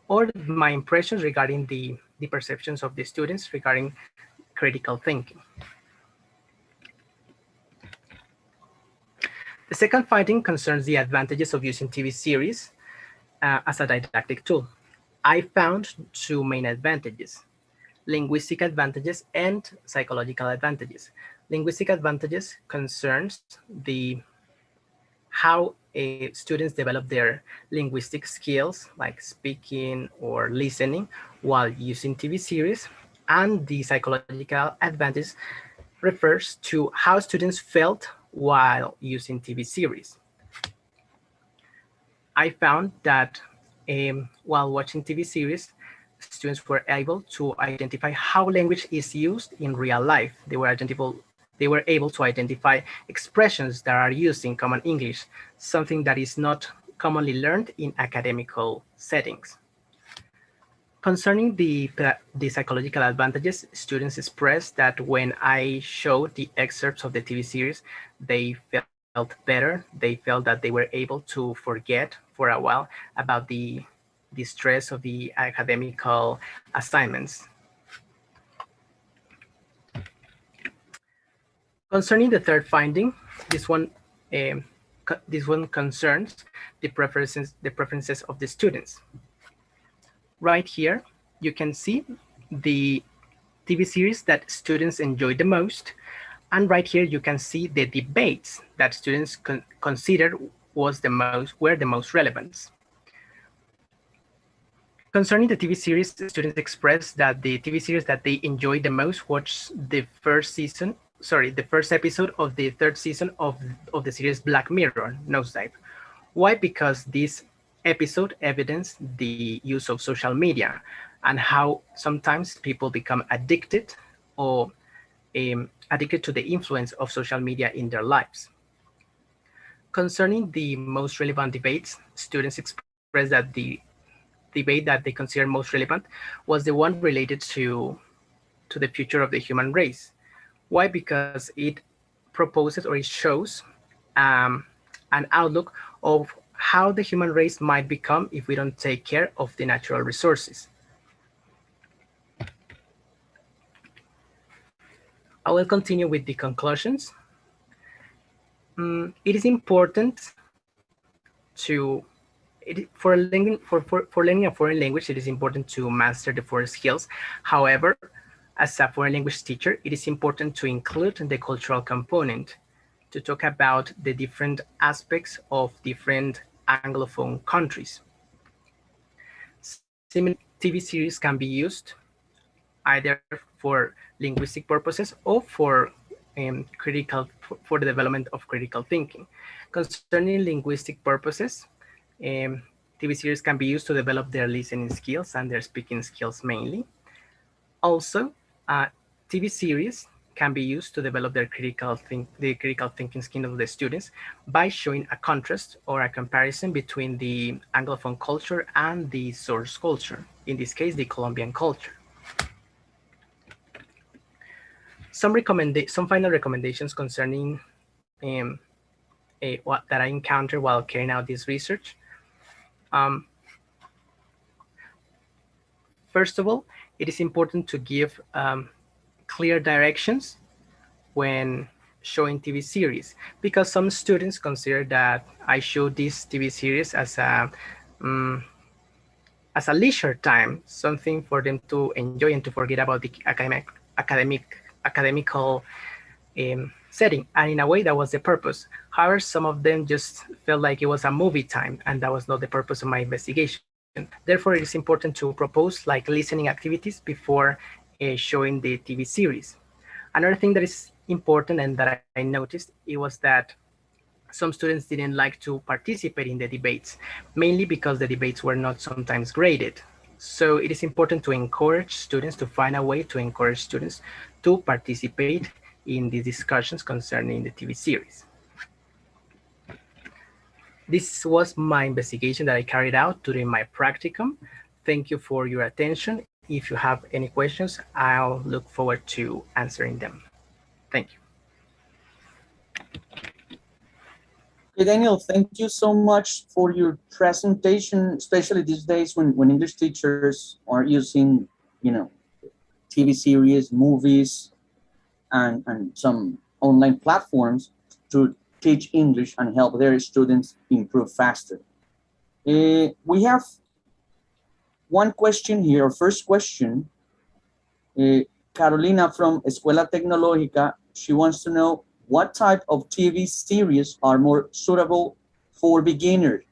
or my impressions regarding the perceptions of the students regarding critical thinking. The second finding concerns the advantages of using TV series as a didactic tool. I found two main advantages: linguistic advantages and psychological advantages. Linguistic advantages concerns how students develop their linguistic skills, like speaking or listening, while using TV series, and the psychological advantage refers to how students felt while using TV series. I found that while watching TV series, students were able to identify how language is used in real life. They were able to identify expressions that are used in common English, something that is not commonly learned in academical settings. Concerning the psychological advantages, students expressed that when I showed the excerpts of the TV series, they felt better. They felt that they were able to forget for a while about the stress of the academical assignments. Concerning the third finding, this one concerns the preferences of the students. Right here, you can see the TV series that students enjoy the most, and right here you can see the debates that students considered were the most relevant. Concerning the TV series, students expressed that the TV series that they enjoyed the most was the first episode of the third season of the series Black Mirror, Nosedive. Why? Because this episode evidenced the use of social media and how sometimes people become addicted or addicted to the influence of social media in their lives. Concerning the most relevant debates, students expressed that the debate that they consider most relevant was the one related to the future of the human race. Why? Because it proposes or it shows an outlook of how the human race might become if we don't take care of the natural resources. I will continue with the conclusions. It is important for learning a foreign language, it is important to master the four skills. However, as a foreign language teacher, it is important to include the cultural component, to talk about the different aspects of different Anglophone countries. Similar TV series can be used either for linguistic purposes or for the development of critical thinking. Concerning linguistic purposes, TV series can be used to develop their listening skills and their speaking skills mainly. Also, TV series can be used to develop the critical thinking skill of the students by showing a contrast or a comparison between the Anglophone culture and the source culture, in this case, the Colombian culture. Some final recommendations concerning what that I encountered while carrying out this research. First of all, it is important to give clear directions when showing TV series, because some students consider that I show this TV series as a leisure time, something for them to enjoy and to forget about the academical setting, and in a way that was the purpose. However, some of them just felt like it was a movie time, and that was not the purpose of my investigation. Therefore, it is important to propose like listening activities before showing the TV series. Another thing that is important and that I noticed, it was that some students didn't like to participate in the debates, mainly because the debates were not sometimes graded. So it is important to encourage students, to find a way to encourage students to participate in the discussions concerning the TV series. This was my investigation that I carried out during my practicum. Thank you for your attention. If you have any questions, I'll look forward to answering them. Thank you. Okay, Daniel, thank you so much for your presentation, especially these days when English teachers are using, TV series, movies, and some online platforms to teach English and help their students improve faster. We have one question here, our first question. Carolina from Escuela Tecnológica, she wants to know what type of TV series are more suitable for beginners?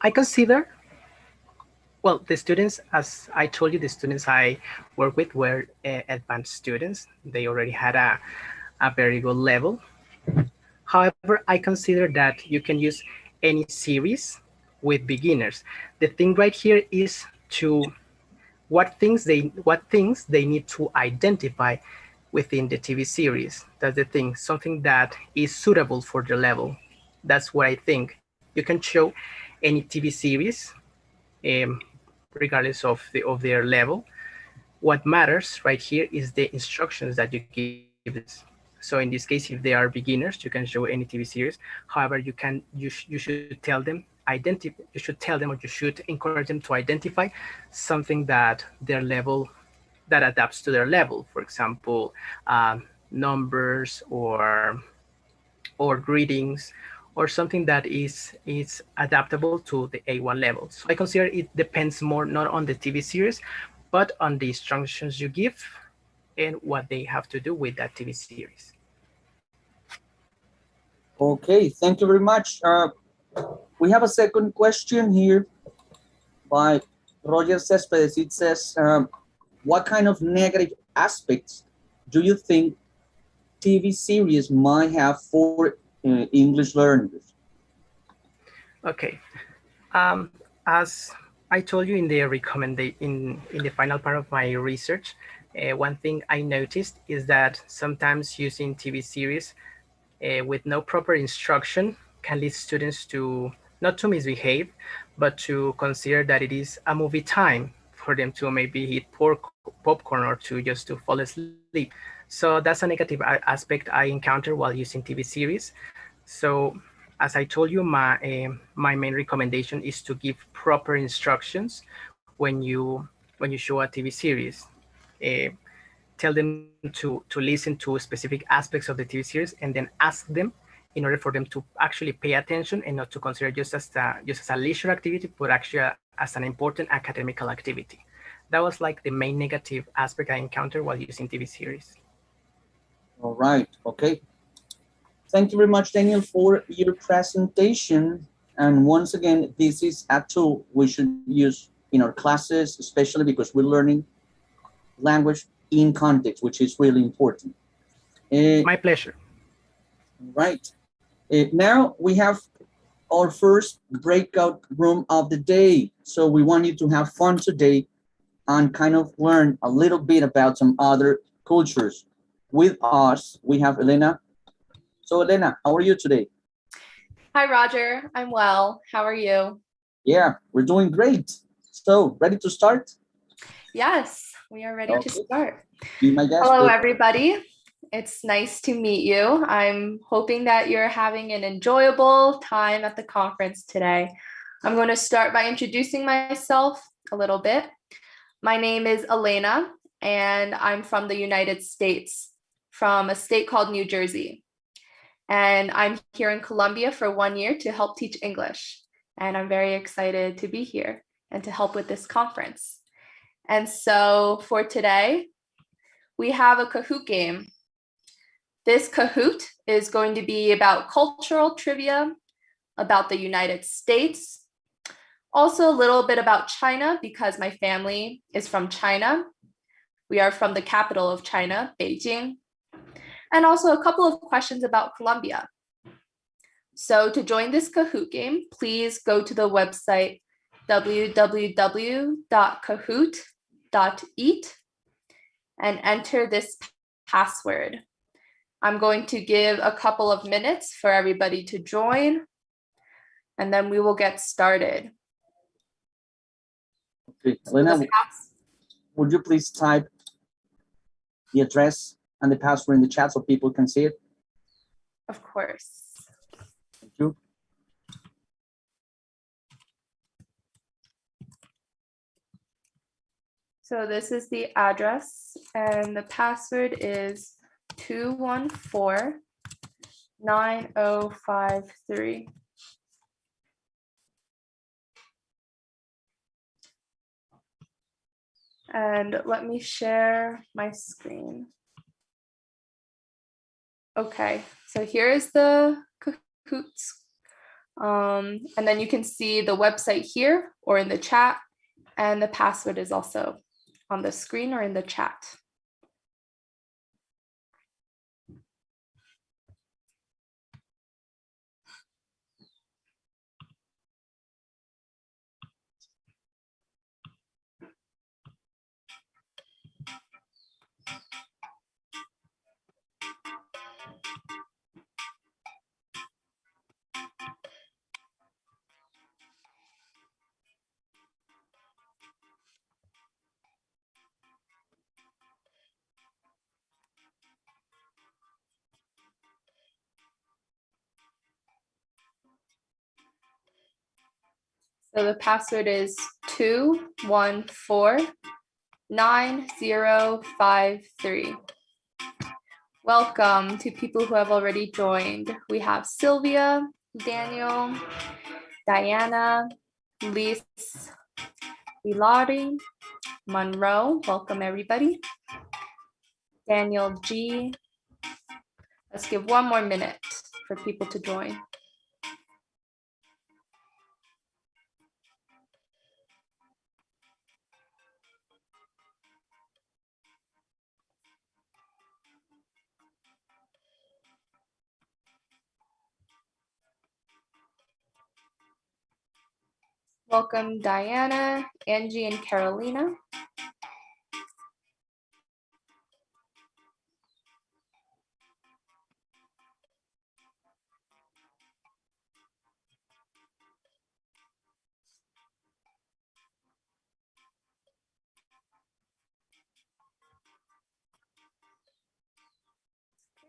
I consider, well, the students, as I told you, the students I work with were advanced students. They already had a very good level. However, I consider that you can use any series with beginners. The thing right here is to what things they need to identify within the TV series. That's the thing, something that is suitable for their level. That's what I think. You can show any TV series, regardless of their level. What matters right here is the instructions that you give them. So in this case, if they are beginners, you can show any TV series. However, you should tell them or you should encourage them to identify something that their level, that adapts to their level. For example, numbers or greetings, or something that is adaptable to the A1 level. So I consider it depends more not on the TV series, but on the instructions you give and what they have to do with that TV series. Okay, thank you very much. We have a second question here by Roger Cespedes. It says, what kind of negative aspects do you think TV series might have for English learners? Okay, as I told you in the in the final part of my research, one thing I noticed is that sometimes using TV series with no proper instruction can lead students to not to misbehave, but to consider that it is a movie time for them to maybe eat popcorn or to just to fall asleep. So that's a negative aspect I encounter while using TV series. So as I told you, my main recommendation is to give proper instructions when you show a TV series. Tell them to listen to specific aspects of the TV series and then ask them in order for them to actually pay attention and not to consider just as a leisure activity, but actually as an important academical activity. That was like the main negative aspect I encountered while using TV series. All right, okay. Thank you very much, Daniel, for your presentation. And once again, this is a tool we should use in our classes, especially because we're learning language in context, which is really important. My pleasure. Right. Now we have our first breakout room of the day. So we want you to have fun today and kind of learn a little bit about some other cultures. With us, we have Elena. So Elena, how are you today? Hi, Roger. I'm well. How are you? Yeah, we're doing great. So ready to start? Yes, we are ready to start. Be my guest. Hello, everybody. It's nice to meet you. I'm hoping that you're having an enjoyable time at the conference today. I'm going to start by introducing myself a little bit. My name is Elena, and I'm from the United States, from a state called New Jersey. And I'm here in Colombia for 1 year to help teach English. And I'm very excited to be here. and to help with this conference. And so for today, we have a Kahoot game. This Kahoot is going to be about cultural trivia, about the United States, also a little bit about China because my family is from China. We are from the capital of China, Beijing, and also a couple of questions about Colombia. So to join this Kahoot game, please go to the website www.kahoot.it and enter this password. I'm going to give a couple of minutes for everybody to join, and then we will get started. Okay, Elena, would you please type the address and the password in the chat so people can see it? Of course. Thank you. So this is the address, and the password is 214-9053. And let me share my screen. Okay, so here is the Kahoots. And then you can see the website here or in the chat, and the password is also on the screen or in the chat. So the password is 214-9053. Welcome to people who have already joined. We have Sylvia, Daniel, Diana, Liz, Hilary, Monroe. Welcome everybody. Daniel G. Let's give one more minute for people to join. Welcome Diana, Angie, and Carolina.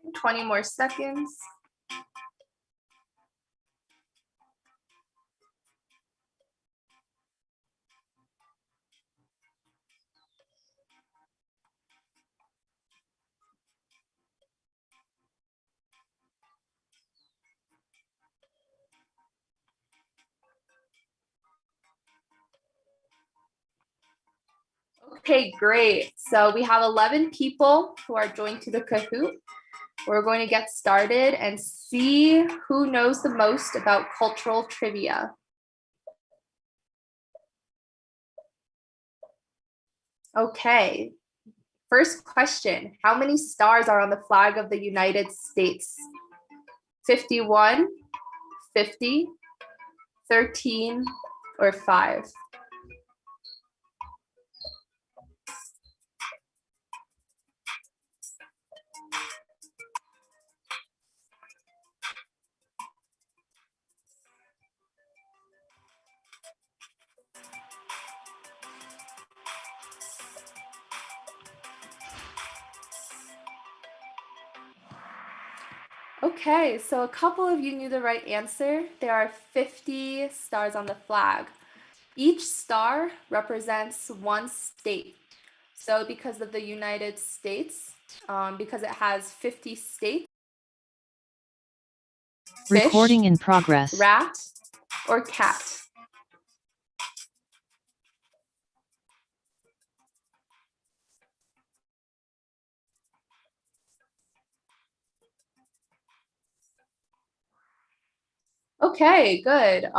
Okay, 20 more seconds. Okay, great. So we have 11 people who are joined to the Kahoot. We're going to get started and see who knows the most about cultural trivia. Okay, first question. How many stars are on the flag of the United States? 51, 50, 13, or 5? Okay, so a couple of you knew the right answer. There are 50 stars on the flag. Each star represents one state. So because of the United States, because it has 50 states, Recording fish, in progress. rat, or cat. Okay, good.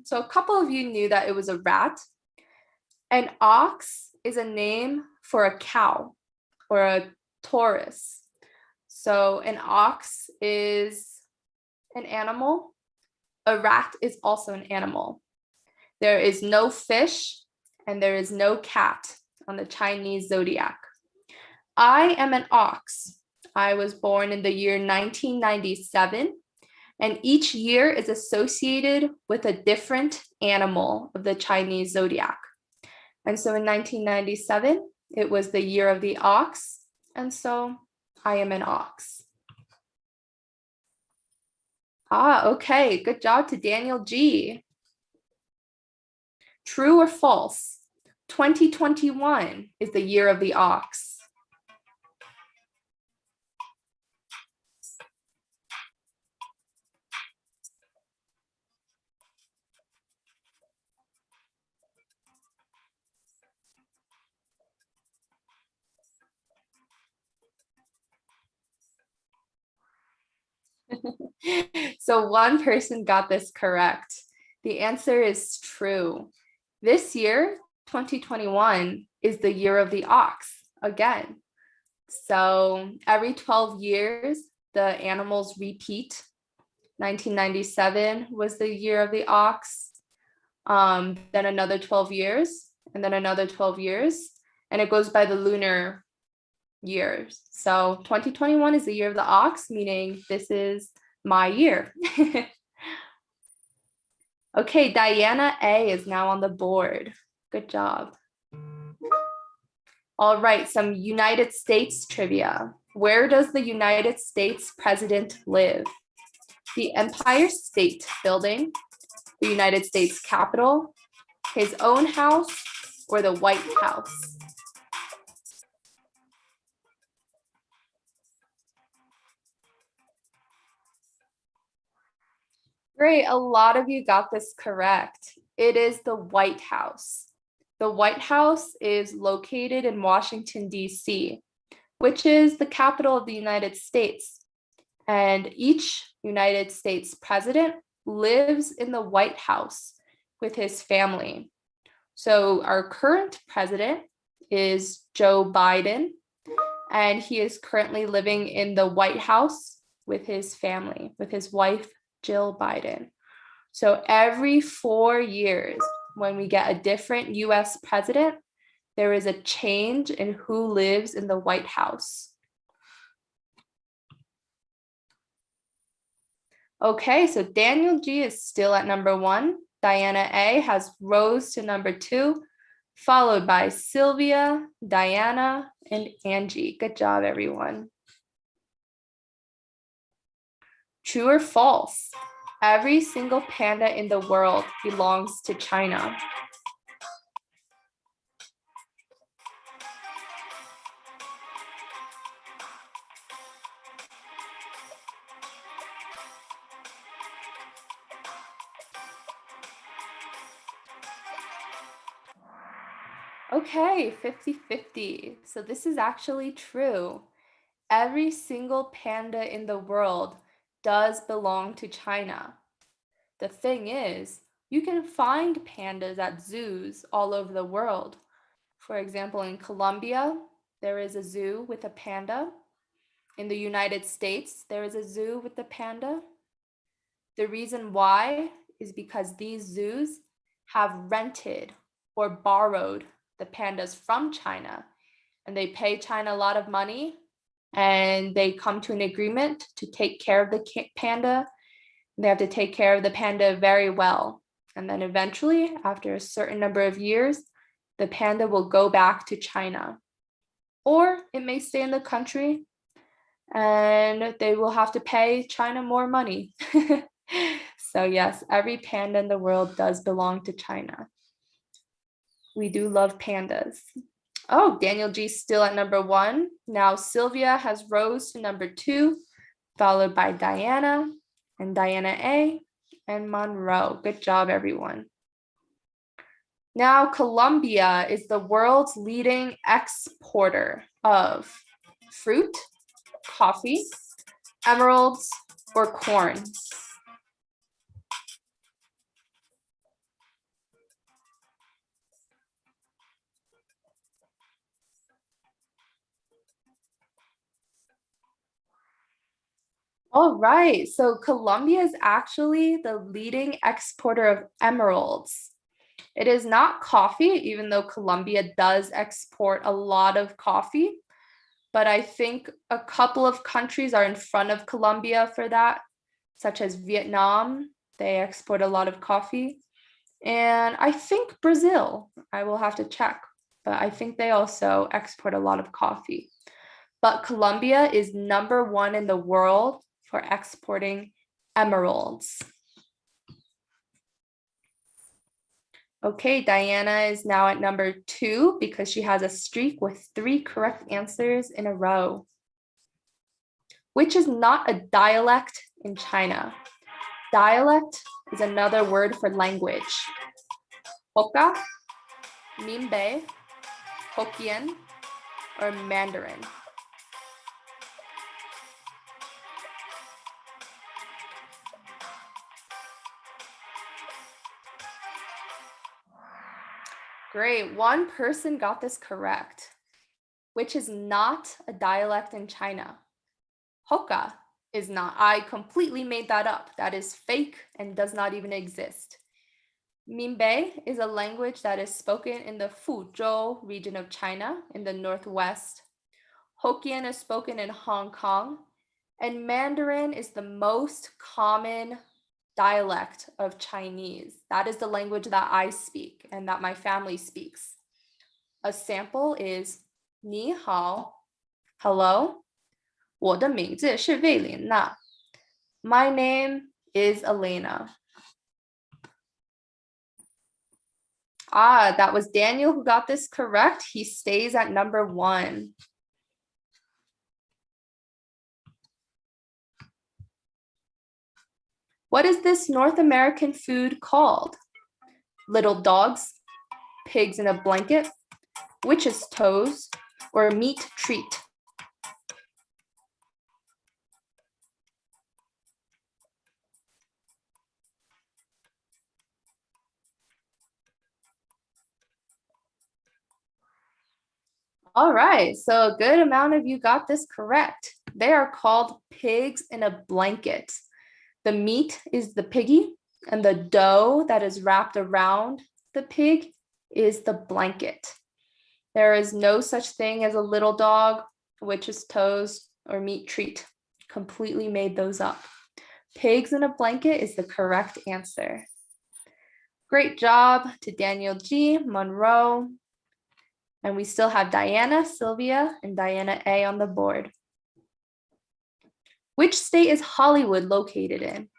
So a couple of you knew that it was a rat. An ox is a name for a cow or a Taurus. So an ox is an animal. A rat is also an animal. There is no fish and there is no cat on the Chinese zodiac. I am an ox. I was born in the year 1997, and each year is associated with a different animal of the Chinese zodiac. And so in 1997, it was the year of the ox, and so I am an ox. Okay, good job to Daniel G. True or false? 2021 is the year of the ox. So one person got this correct. The answer is true. This year, 2021, is the year of the ox again. So every 12 years, the animals repeat. 1997 was the year of the ox, then another 12 years, and then another 12 years, and it goes by the lunar years. So 2021 is the year of the ox, meaning this is my year. Okay, Diana A is now on the board. Good job. All right, some United States trivia. Where does the United States president live? The Empire State Building, the United States Capitol, his own house, or the White House? Great, a lot of you got this correct. It is the White House. The White House is located in Washington, D.C., which is the capital of the United States. And each United States president lives in the White House with his family. So our current president is Joe Biden, and he is currently living in the White House with his family, with his wife, Jill Biden. So every 4 years, when we get a different US president, there is a change in who lives in the White House. Okay, so Daniel G is still at number 1. Diana A has rose to number 2, followed by Sylvia, Diana, and Angie. Good job, everyone. True or false? Every single panda in the world belongs to China. Okay, 50-50. So this is actually true. Every single panda in the world does belong to China. The thing is, you can find pandas at zoos all over the world. For example, in Colombia, there is a zoo with a panda. In the United States, there is a zoo with a panda. The reason why is because these zoos have rented or borrowed the pandas from China, and they pay China a lot of money, and they come to an agreement to take care of the panda. They have to take care of the panda very well. And then eventually, after a certain number of years, the panda will go back to China. Or it may stay in the country and they will have to pay China more money. So yes, every panda in the world does belong to China. We do love pandas. Oh, Daniel G still at number 1. Now Sylvia has rose to number 2, followed by Diana and Diana A and Monroe. Good job, everyone. Now Colombia is the world's leading exporter of fruit, coffee, emeralds, or corn. All right, so Colombia is actually the leading exporter of emeralds. It is not coffee, even though Colombia does export a lot of coffee, but I think a couple of countries are in front of Colombia for that, such as Vietnam. They export a lot of coffee. And I think Brazil, I will have to check, but I think they also export a lot of coffee. But Colombia is #1 in the world for exporting emeralds. Okay, Diana is now at #2 because she has a streak with 3 correct answers in a row. Which is not a dialect in China? Dialect is another word for language. Hoka, Minbei, Hokkien, or Mandarin? Great, one person got this correct. Which is not a dialect in China? Hoka is not. I completely made that up. That is fake and does not even exist. Minbei is a language that is spoken in the Fuzhou region of China in the northwest. Hokkien is spoken in Hong Kong, and Mandarin is the most common dialect of Chinese. That is the language that I speak and that my family speaks. A sample is 你好, hello. 我的名字是魏琳娜. My name is Elena. That was Daniel who got this correct. He stays at #1. What is this North American food called? Little dogs, pigs in a blanket, witch's toes, or meat treat? All right, so a good amount of you got this correct. They are called pigs in a blanket. The meat is the piggy, and the dough that is wrapped around the pig is the blanket. There is no such thing as a little dog, witch's toes, or meat treat. Completely made those up. Pigs in a blanket is the correct answer. Great job to Daniel G, Monroe. And we still have Diana, Sylvia, and Diana A on the board. Which state is Hollywood located in?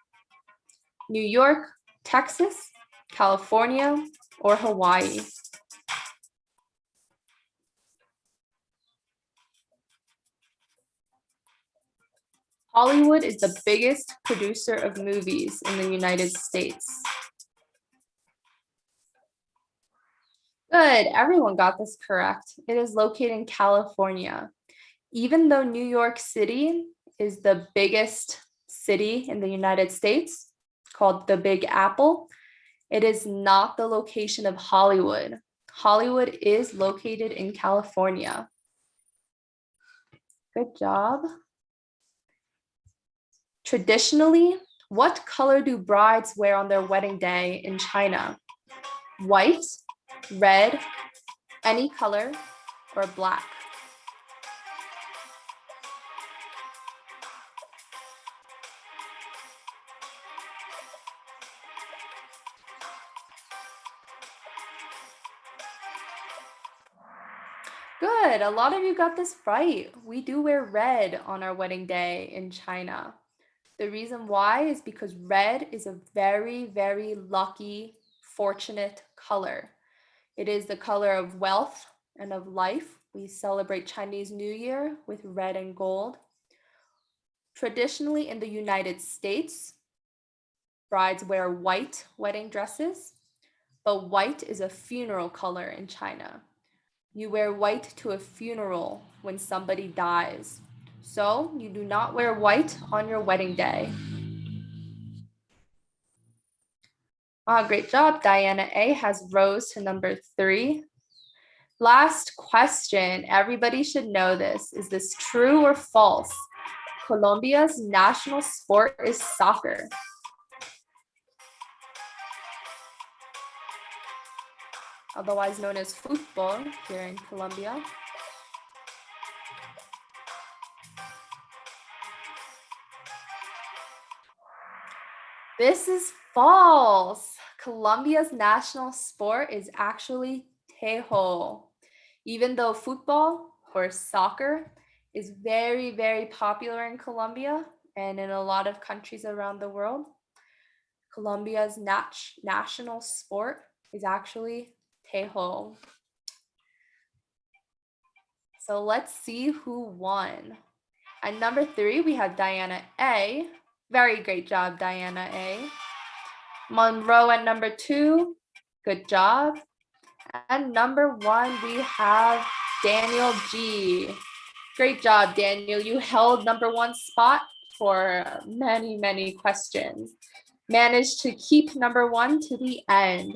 New York, Texas, California, or Hawaii? Hollywood is the biggest producer of movies in the United States. Good, everyone got this correct. It is located in California. Even though New York City is the biggest city in the United States, called the Big Apple, it is not the location of Hollywood. Hollywood is located in California. Good job. Traditionally, what color do brides wear on their wedding day in China? White, red, any color, or black? Good, a lot of you got this right. We do wear red on our wedding day in China. The reason why is because red is a very, very lucky, fortunate color. It is the color of wealth and of life. We celebrate Chinese New Year with red and gold. Traditionally in the United States, brides wear white wedding dresses, but white is a funeral color in China. You wear white to a funeral when somebody dies. So you do not wear white on your wedding day. Great job. Diana A has rose to #3. Last question. Everybody should know this. Is this true or false? Colombia's national sport is soccer? Otherwise known as football here in Colombia. This is false. Colombia's national sport is actually tejo. Even though football or soccer is very, very popular in Colombia and in a lot of countries around the world, Colombia's national sport is actually tejo. So let's see who won. At number 3, we have Diana A. Very great job, Diana A. Monroe at number 2. Good job. And number 1, we have Daniel G. Great job, Daniel. You held number 1 spot for many, many questions. Managed to keep number 1 to the end.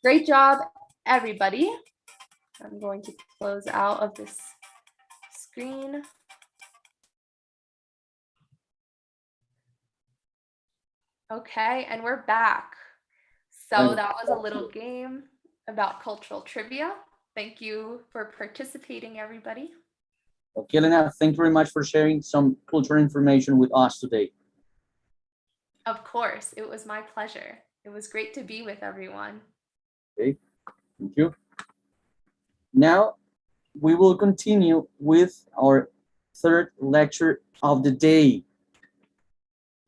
Great job, everybody. I'm going to close out of this screen. Okay, and we're back. So that was a little game about cultural trivia. Thank you for participating, everybody. Okay, Elena, thank you very much for sharing some cultural information with us today. Of course, it was my pleasure. It was great to be with everyone. Okay, thank you. Now, we will continue with our third lecture of the day,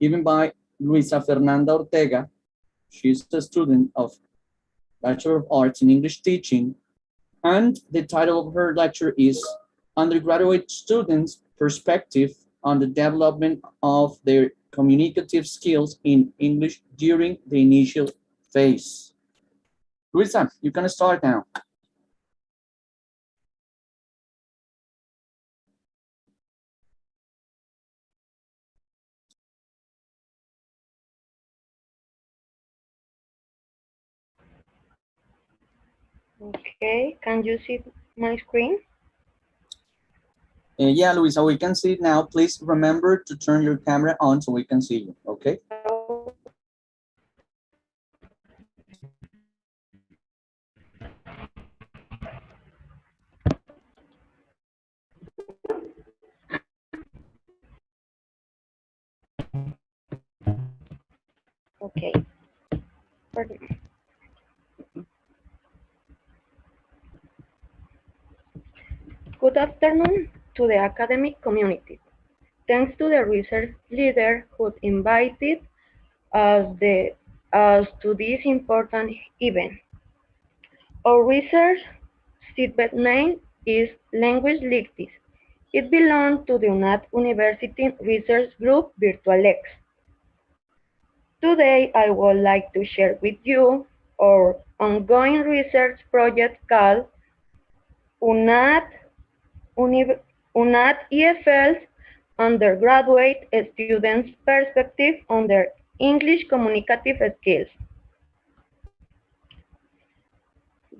given by Luisa Fernanda Ortega. She's a student of Bachelor of Arts in English Teaching, and the title of her lecture is Undergraduate Students' Perspective on the Development of Their Communicative Skills in English During the Initial Phase. Luisa, you can start now. Okay, can you see my screen? Yeah, Luisa, we can see it now. Please remember to turn your camera on so we can see you, okay? Okay. Pardon. Good afternoon to the academic community. Thanks to the research leader who invited us to this important event. Our research seedbed name is Language Lictis. It belongs to the UNAD University Research Group VirtualX. Today, I would like to share with you our ongoing research project called UNAD EFL's Undergraduate Students' Perspective on Their English Communicative Skills.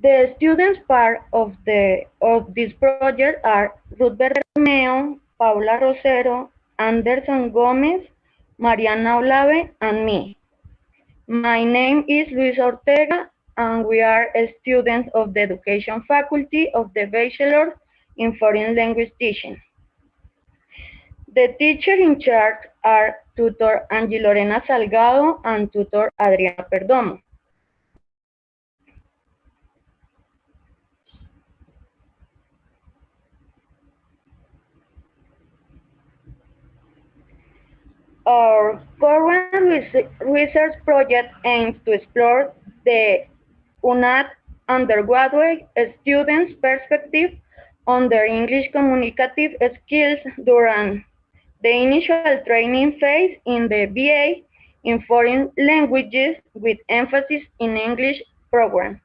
The students part of this project are Ruth Bermeo, Paula Rosero, Anderson Gomez, Mariana Olave, and me. My name is Luis Ortega, and we are students of the Education Faculty of the Bachelor in Foreign Language Teaching. The teachers in charge are Tutor Angie Lorena Salgado and Tutor Adriana Perdomo. Our current research project aims to explore the UNAD undergraduate students' perspective on their English communicative skills during the initial training phase in the BA in Foreign Languages with emphasis in English program.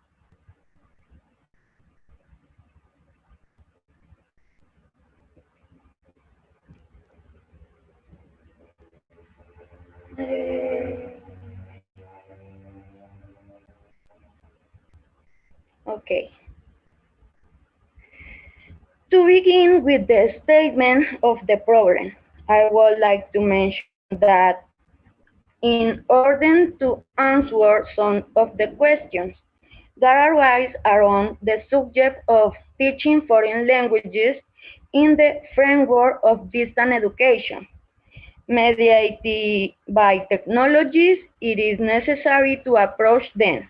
Okay. To begin with the statement of the program, I would like to mention that in order to answer some of the questions that arise around the subject of teaching foreign languages in the framework of distant education, mediated by technologies, it is necessary to approach them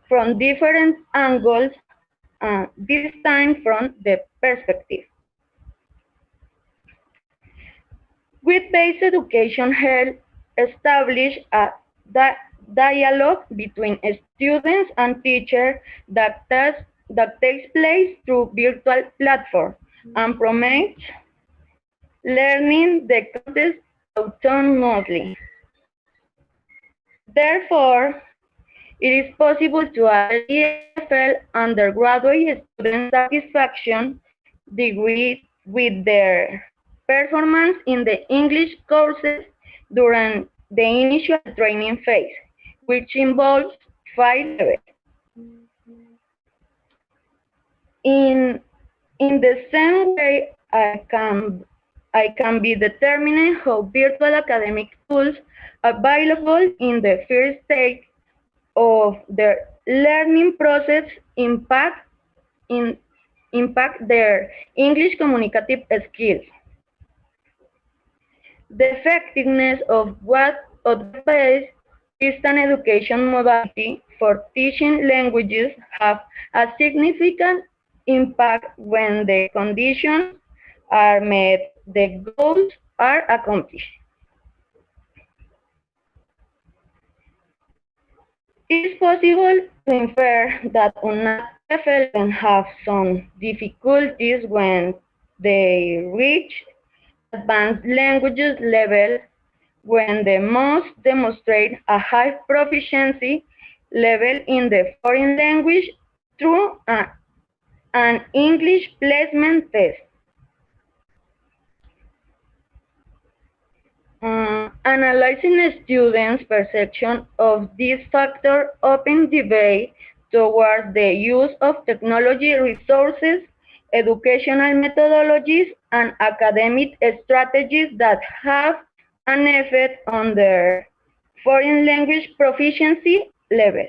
from different angles, this time from the perspective. With-based education helps establish a dialogue between students and teachers that takes place through virtual platforms and promotes learning the content autonomously. Therefore, it is possible to assess EFL undergraduate student satisfaction degree with their performance in the English courses during the initial training phase, which involves 5 levels. In the same way, I can be determining how virtual academic tools available in the first stage of the learning process impact their English communicative skills. The effectiveness of the best distant education modality for teaching languages have a significant impact when the conditions are met, the goals are accomplished. It is possible to infer that UNAD EFL can have some difficulties when they reach advanced languages level, when they must demonstrate a high proficiency level in the foreign language through an English placement test. Analyzing a students' perception of this factor opens debate towards the use of technology resources, educational methodologies, and academic strategies that have an effect on their foreign language proficiency level.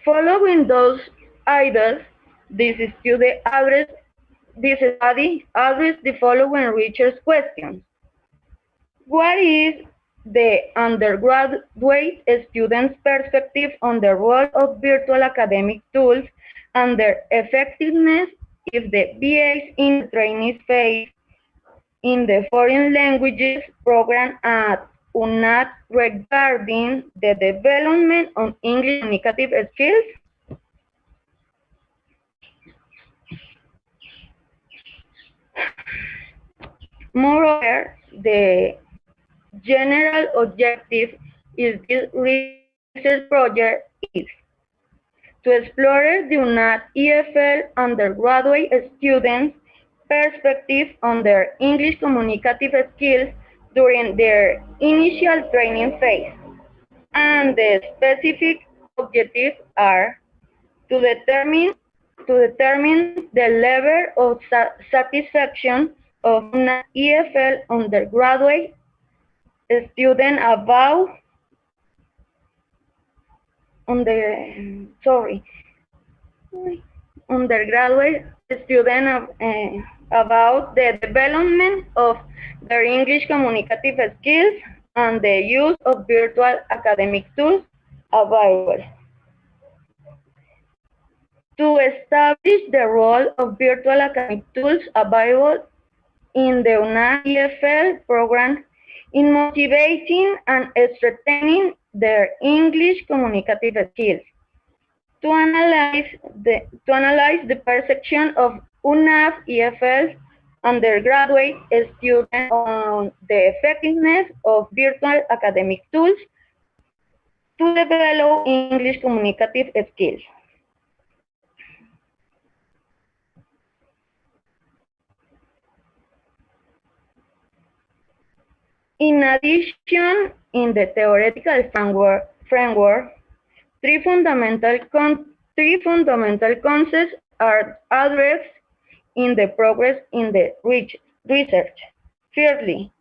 Following those ideas, this study addressed the following research questions. What is the undergraduate student's perspective on the role of virtual academic tools and their effectiveness if the BAs in the training phase in the foreign languages program at UNAD regarding the development of English communicative skills? Moreover, the general objective of this research project is to explore the UNAD EFL undergraduate students' perspective on their English communicative skills during their initial training phase, and the specific objectives are to determine the level of satisfaction of an EFL undergraduate student undergraduate student about the development of their English communicative skills and the use of virtual academic tools available. To establish the role of virtual academic tools available in the UNAD EFL program in motivating and strengthening their English communicative skills. To analyze the perception of UNAD EFL undergraduate students on the effectiveness of virtual academic tools to develop English communicative skills. In addition, in the theoretical framework, three fundamental concepts are addressed in the progress in the research. Firstly,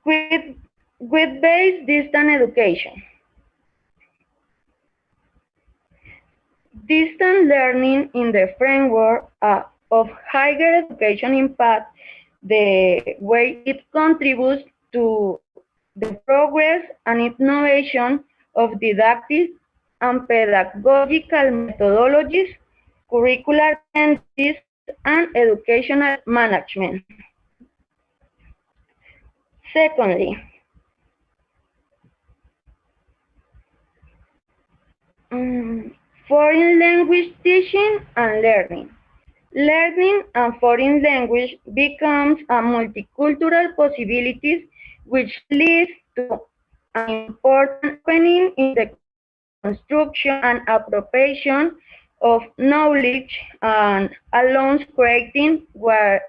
with based distant education. Distant learning in the framework of higher education impact the way it contributes to the progress and innovation of didactic and pedagogical methodologies, curricular tendencies, and educational management. Secondly, foreign language teaching and learning. Learning a foreign language becomes a multicultural possibilities which leads to an important opening in the construction and appropriation of knowledge and allows creating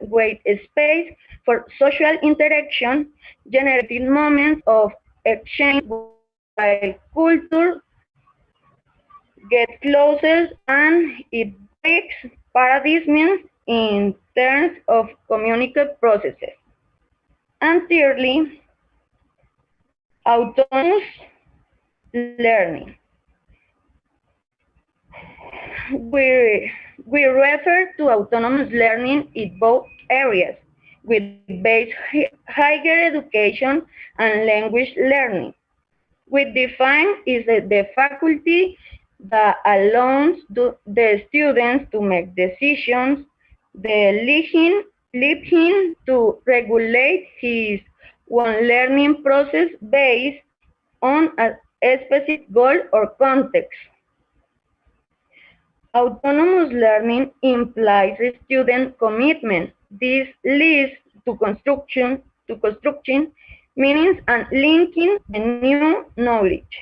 great space for social interaction, generating moments of exchange while culture get closer and it breaks paradigms in terms of communicative processes. And thirdly, autonomous learning. We refer to autonomous learning in both areas, with base higher education and language learning. We define is the faculty that allows the students to make decisions, lead him to regulate his own learning process based on a specific goal or context. Autonomous learning implies student commitment. This leads to construction meanings and linking the new knowledge.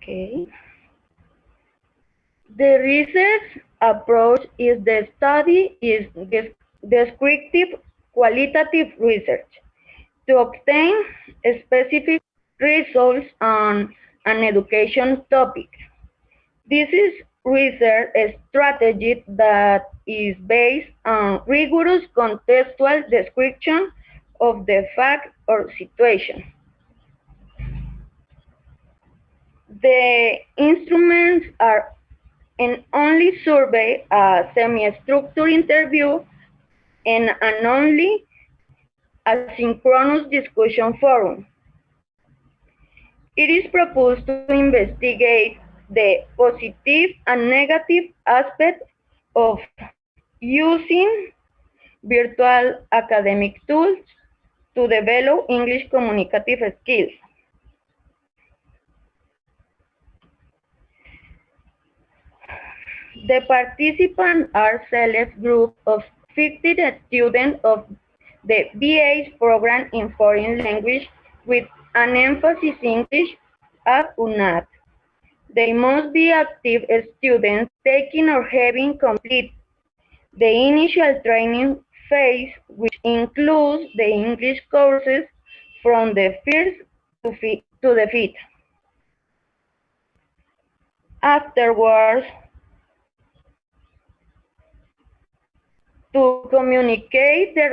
Okay. The research approach is the study is descriptive qualitative research to obtain specific results on an education topic. This is research strategy that is based on rigorous contextual description of the fact or situation. The instruments are an only survey, a semi-structured interview, and an only asynchronous discussion forum. It is proposed to investigate the positive and negative aspects of using virtual academic tools to develop English communicative skills. The participants are select group of 50 students of the BA's program in foreign language with an emphasis English at UNAD. They must be active students taking or having complete the initial training phase, which includes the English courses from the first to the fifth. Afterwards, to communicate the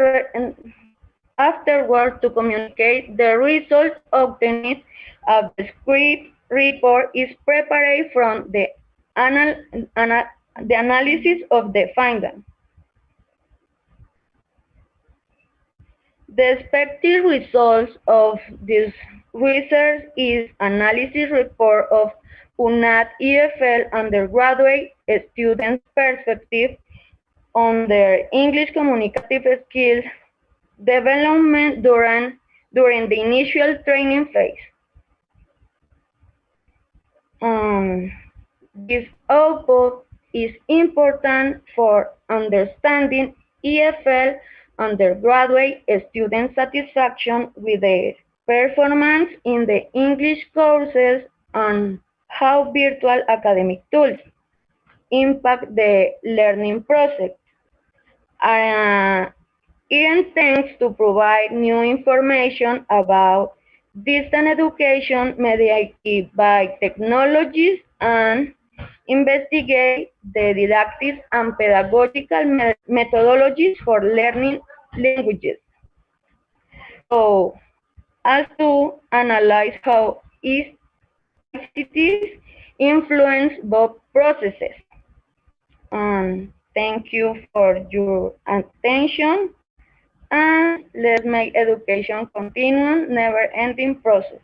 results obtained, a script report is prepared from the analysis of the findings. The expected results of this research is analysis report of UNAD EFL undergraduate students' perspective on their English communicative skills development during the initial training phase. This output is important for understanding EFL undergraduate student satisfaction with their performance in the English courses, and how virtual academic tools impact the learning process. It intends to provide new information about distant education mediated by technologies and investigate the didactic and pedagogical methodologies for learning languages. So, as to analyze how ICTs influence both processes. Thank you for your attention, and let's make education continuum, never-ending process.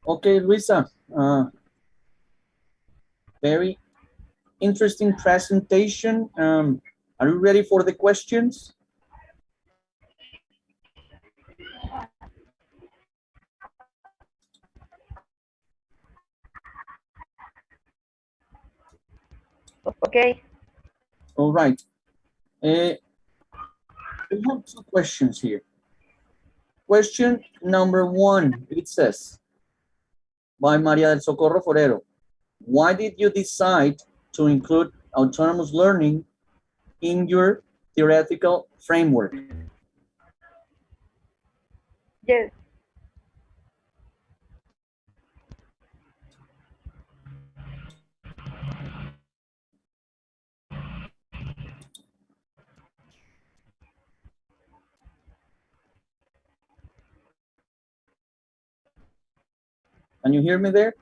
Okay, Luisa, very interesting presentation. Are you ready for the questions? Okay. All right. We have two questions here. Question number one, it says, by Maria del Socorro Forero, why did you decide to include autonomous learning in your theoretical framework? Yes. Can you hear me there?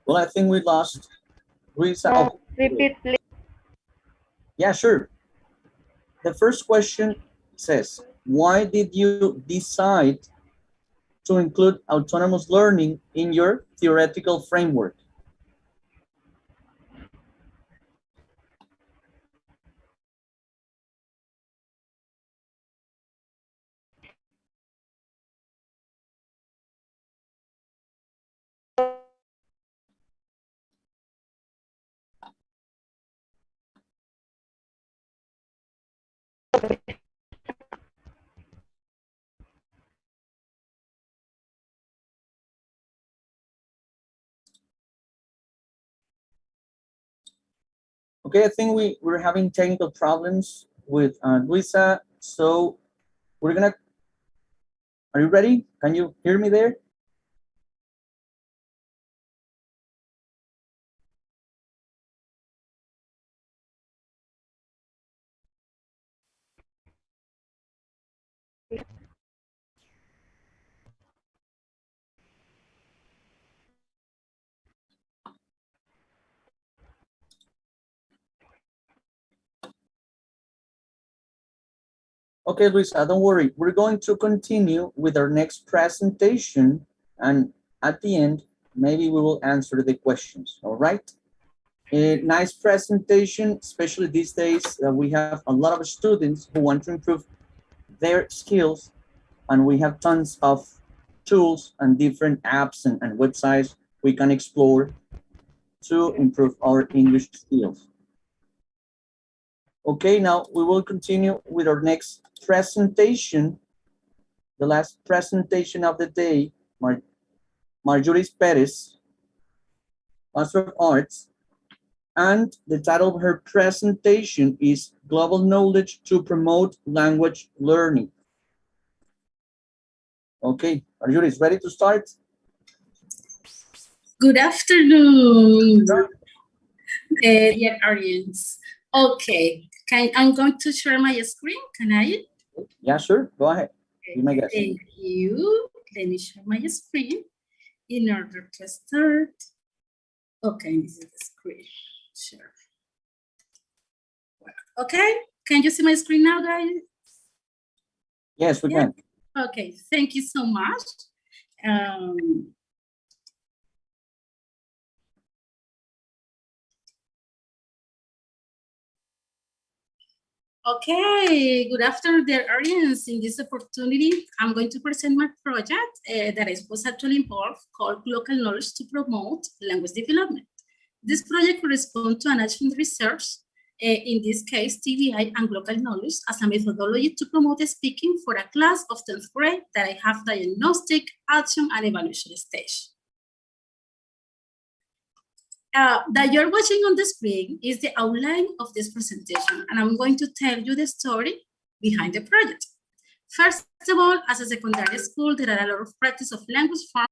Well, I think we lost Luisa. Oh, Repeat, please. yeah, sure. The first question says, why did you decide to include autonomous learning in your theoretical framework? Okay, I think we're having technical problems with Luisa, so we're gonna, are you ready? Can you hear me there? Okay, Luisa, don't worry. We're going to continue with our next presentation, and at the end, maybe we will answer the questions, all right? A nice presentation, especially these days that we have a lot of students who want to improve their skills, and we have tons of tools and different apps and websites we can explore to improve our English skills. Okay, now we will continue with our next presentation, the last presentation of the day, Marjorie Perez, Master of Arts, and the title of her presentation is Global Knowledge to Promote Language Learning. Okay, Marjorie, is ready to start? Good afternoon, dear audience. Okay, I'm going to share my screen. Can I? Yeah, sure. Go ahead. Be my guest. Thank you. Let me share my screen in order to start. Okay, this is the screen. Sure. Okay, can you see my screen now, guys? Yes, we can. Okay, thank you so much. Okay, good afternoon, dear audience. In this opportunity, I'm going to present my project that was actually involved called Local Knowledge to Promote Language Development. This project corresponds to an action research, in this case, TBI and local knowledge as a methodology to promote speaking for a class of 10th grade that I have diagnostic, action, and evaluation stage. That you're watching on the screen is the outline of this presentation, and I'm going to tell you the story behind the project. First of all, as a secondary school, there are a lot of practice of language forms.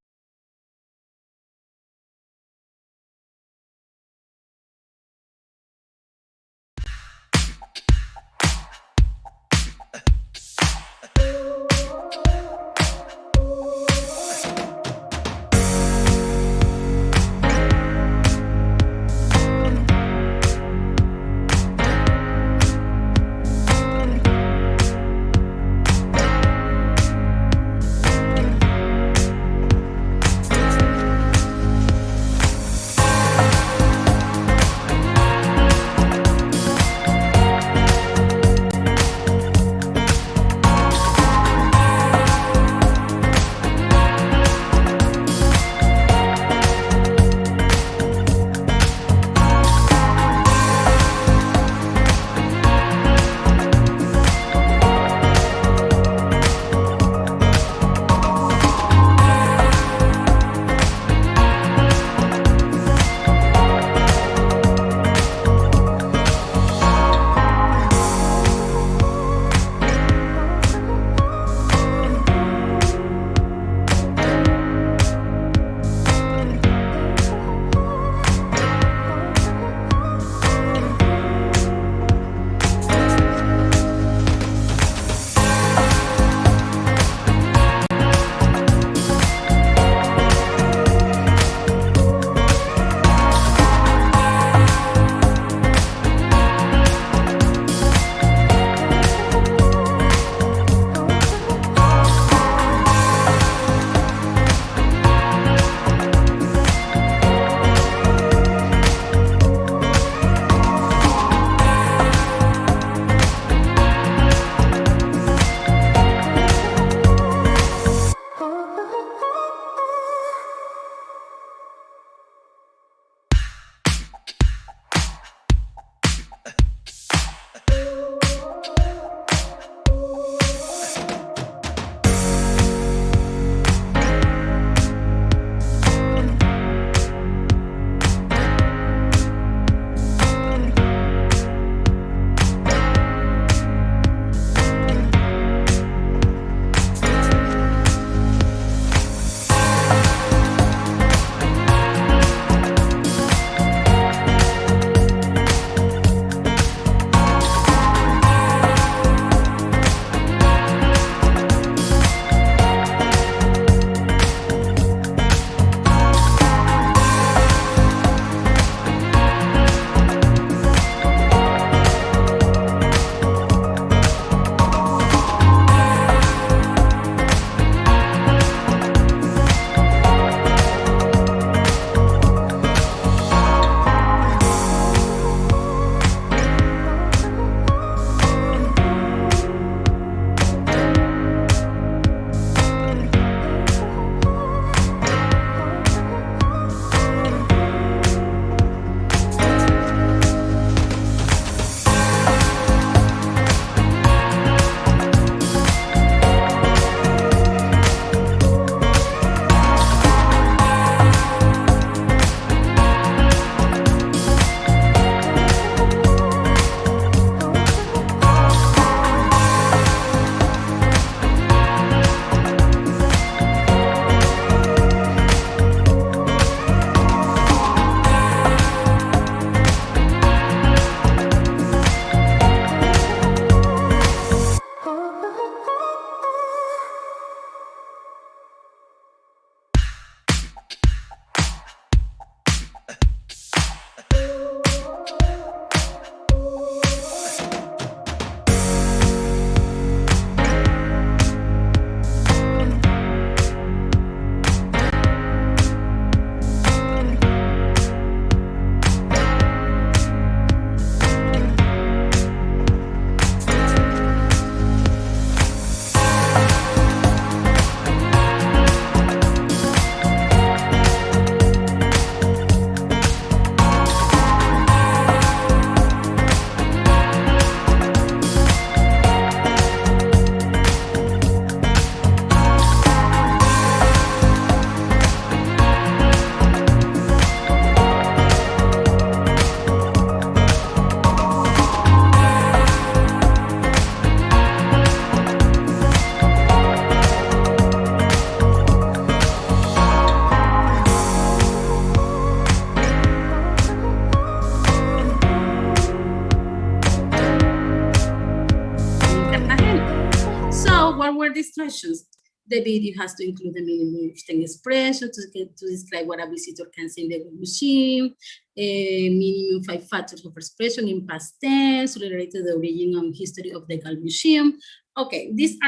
what were the instructions? The video has to include the minimum of 10 expressions to describe what a visitor can see in the museum, minimum 5 factors of expression in past tense related to the origin and history of the Gal Museum. Okay, these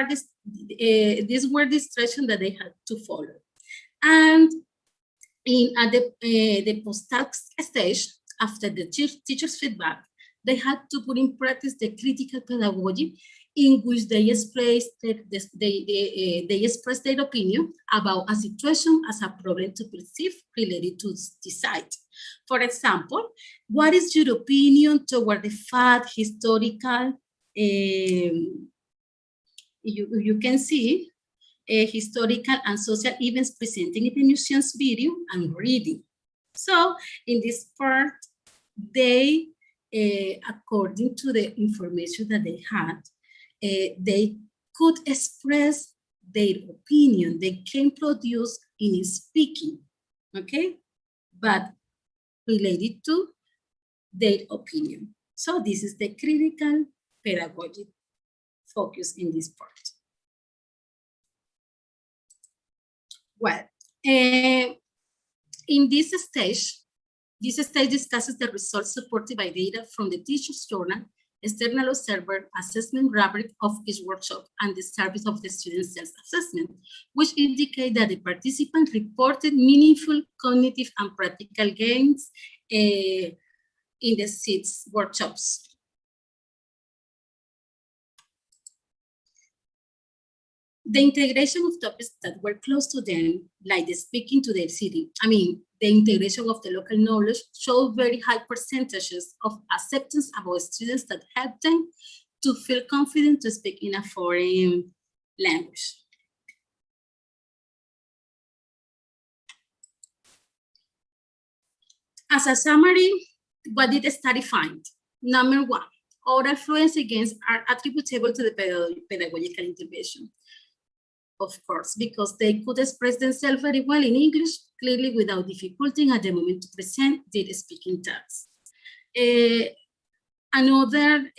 were the instructions that they had to follow. And at the post-task stage, after the teacher's feedback, they had to put in practice the critical pedagogy in which they expressed their opinion about a situation as a problem to perceive related to the site. For example, what is your opinion toward the fact historical, you can see historical and social events presenting in the museum's video and reading. So in this part, they, according to the information that they had, they could express their opinion. They can produce in speaking, okay? But related to their opinion. So this is the critical pedagogy focus in this part. Well, in this stage discusses the results supported by data from the teacher's journal, external observer assessment rubric of each workshop, and the service of the student self-assessment, which indicate that the participants reported meaningful cognitive and practical gains in the 6 workshops. The integration of topics that were close to them, like the speaking to their city, the integration of the local knowledge showed very high percentages of acceptance about students that helped them to feel confident to speak in a foreign language. As a summary, what did the study find? Number 1, oral fluency gains are attributable to the pedagogical intervention. Of course, because they could express themselves very well in English, clearly without difficulty at the moment to present their speaking tasks. Another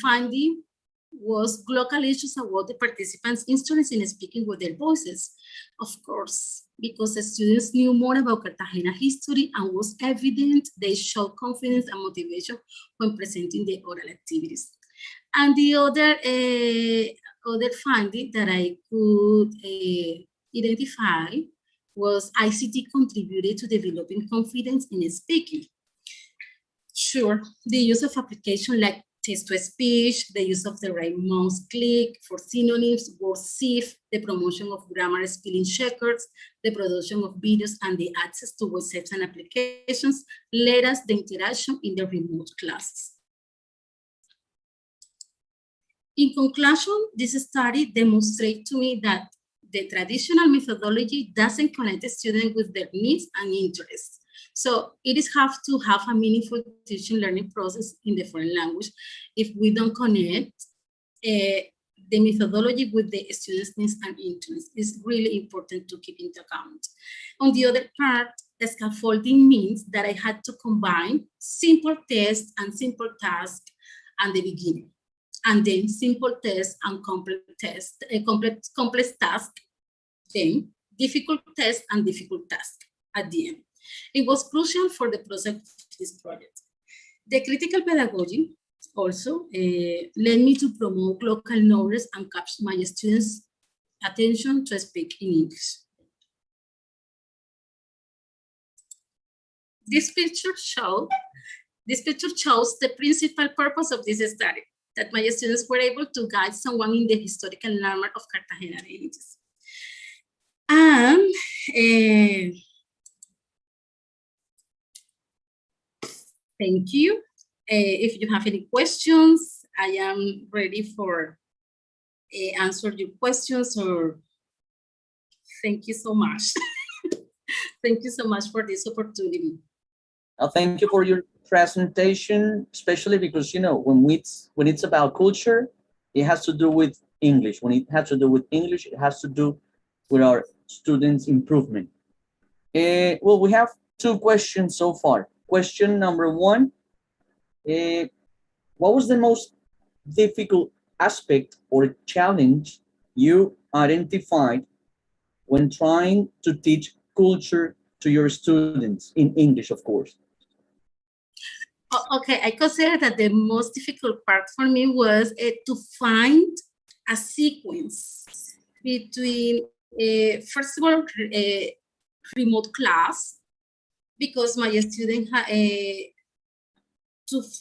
finding was local issues about the participants' interest in speaking with their voices. Of course, because the students knew more about Cartagena history and was evident they showed confidence and motivation when presenting the oral activities. And the other finding that I could identify was ICT contributed to developing confidence in speaking. Sure, the use of applications like text-to-speech, the use of the right mouse click for synonyms, word sieve, the promotion of grammar spelling checkers, the production of videos, and the access to websites and applications led us the interaction in the remote classes. In conclusion, this study demonstrates to me that the traditional methodology doesn't connect the student with their needs and interests. So it is have to have a meaningful teaching learning process in the foreign language. If we don't connect the methodology with the students' needs and interests, it's really important to keep into account. On the other part, the scaffolding means that I had to combine simple tests and simple tasks at the beginning, and then simple tests and complex tasks, then difficult tests and difficult tasks at the end. It was crucial for the process of this project. The critical pedagogy also led me to promote local knowledge and capture my students' attention to speak in English. This picture shows the principal purpose of this study, that my students were able to guide someone in the historical landmark of Cartagena images. And thank you. If you have any questions, I am ready for answer your questions, or thank you so much. Thank you so much for this opportunity. Thank you for your presentation, especially because, you know, when it's about culture, it has to do with English. When it has to do with English, it has to do with our students' improvement. Well, we have 2 questions so far. Question number 1, what was the most difficult aspect or challenge you identified when trying to teach culture to your students in English, of course? Okay, I consider that the most difficult part for me was to find a sequence between, first of all, remote class, because my student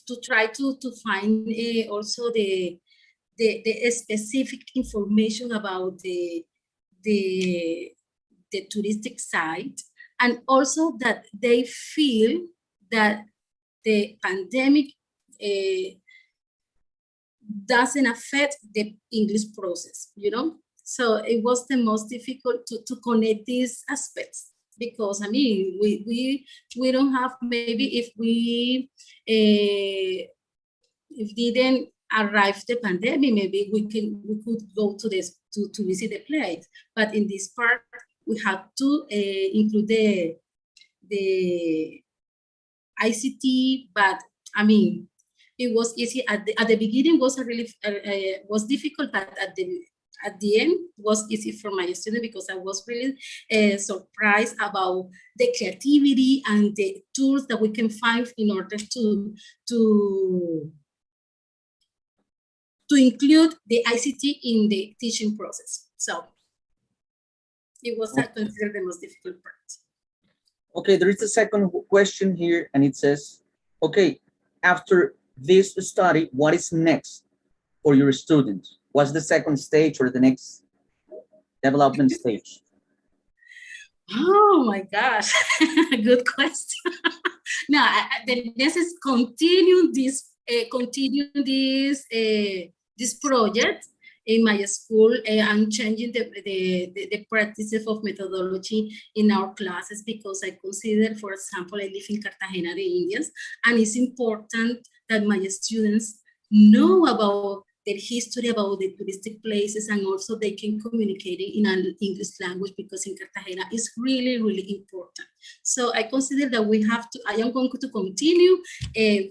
to try to find also the specific information about the touristic site, and also that they feel that the pandemic doesn't affect the English process, you know? So it was the most difficult to connect these aspects, because I mean, we don't have, maybe if we if didn't arrive the pandemic, maybe we could go to this to visit the place. But in this part, we have to include the ICT, but I mean, it was easy at the beginning. Was a really was difficult, but at the end was easy for my student, because I was really surprised about the creativity and the tools that we can find in order to include the ICT in the teaching process. So it was considered the most difficult part. Okay, there is a second question here, and it says, okay, after this study, what is next for your students? What's the second stage or the next development stage? Oh my gosh, good question. No, the next is continue this project in my school. I'm changing the practices of methodology in our classes, because I consider, for example, I live in Cartagena, the Indians, and it's important that my students know about their history, about the touristic places, and also they can communicate in an English language, because in Cartagena is really, really important. So I consider that we have to, I am going to continue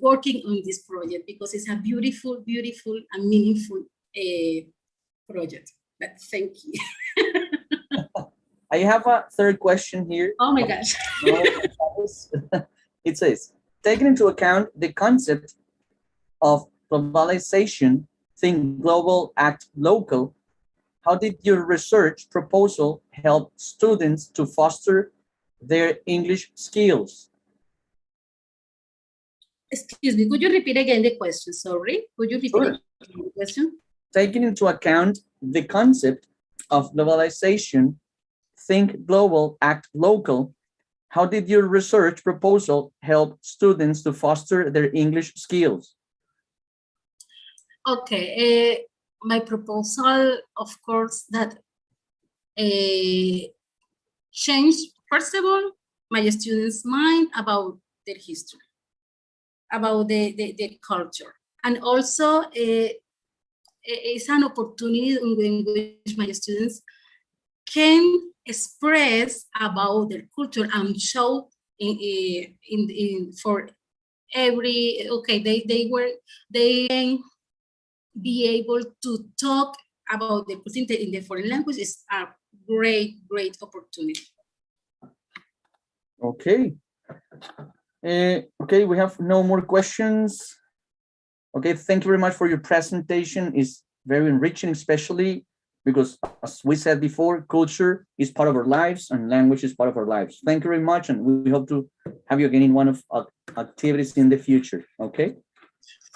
working on this project, because it's a beautiful, beautiful and meaningful project. But thank you. I have a third question here. Oh my gosh. It says, taking into account the concept of globalization, think global, act local, how did your research proposal help students to foster their English skills? Excuse me, could you repeat again the question? Sorry, could you repeat again the question? Taking into account the concept of globalization, think global, act local, how did your research proposal help students to foster their English skills? Okay, my proposal, of course, that changed, first of all, my students' mind about their history, about the culture, and also it's an opportunity in which my students can express about their culture and show for every, okay, they can be able to talk about the culture in the foreign language. Is a great opportunity. Okay. Okay, we have no more questions. Okay, thank you very much for your presentation. It's very enriching, especially because, as we said before, culture is part of our lives and language is part of our lives. Thank you very much, and we hope to have you again in one of our activities in the future. Okay.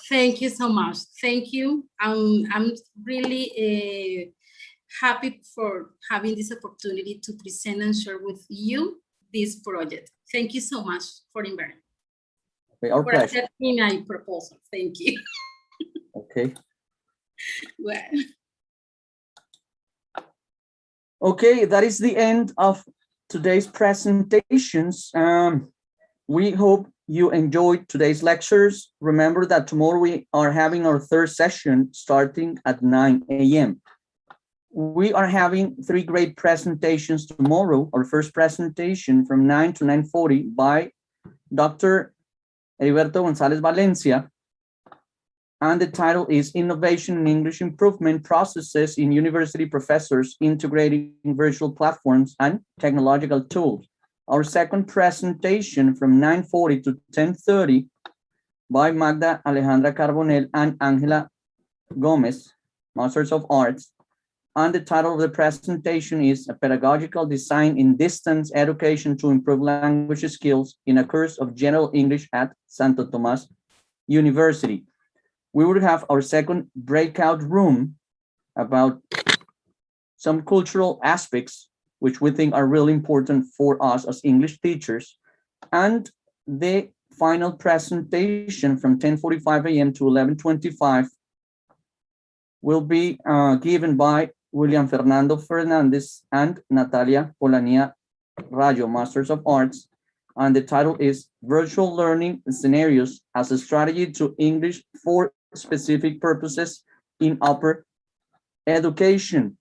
Thank you so much. Thank you. I'm really happy for having this opportunity to present and share with you this project. Thank you so much for inviting me. Okay, our pleasure. For accepting my proposal. Thank you. Okay. Well. Okay, that is the end of today's presentations. We hope you enjoyed today's lectures. Remember that tomorrow we are having our third session starting at 9 a.m. We are having 3 great presentations tomorrow. Our first presentation from 9 to 9:40 by Dr. Heriberto González Valencia. And the title is Innovation in English Improvement Processes in University Professors Integrating Virtual Platforms and Technological Tools. Our second presentation from 9:40 to 10:30 by Magda Alejandra Carbonell and Angela Gomez, Masters of Arts. And the title of the presentation is A Pedagogical Design in Distance Education to Improve Language Skills in a Course of General English at Santo Tomas University. We will have our second breakout room about some cultural aspects which we think are really important for us as English teachers. And the final presentation from 10:45 a.m. to 11:25 will be given by William Fernando Fernandez and Natalia Polania Rayo, Masters of Arts. And the title is Virtual Learning Scenarios as a Strategy to English for Specific Purposes in Upper Education.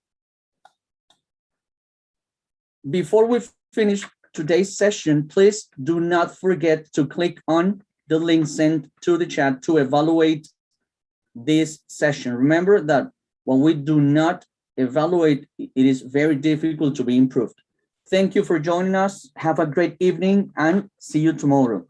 Before we finish today's session, please do not forget to click on the link sent to the chat to evaluate this session. Remember that when we do not evaluate, it is very difficult to be improved. Thank you for joining us. Have a great evening and see you tomorrow.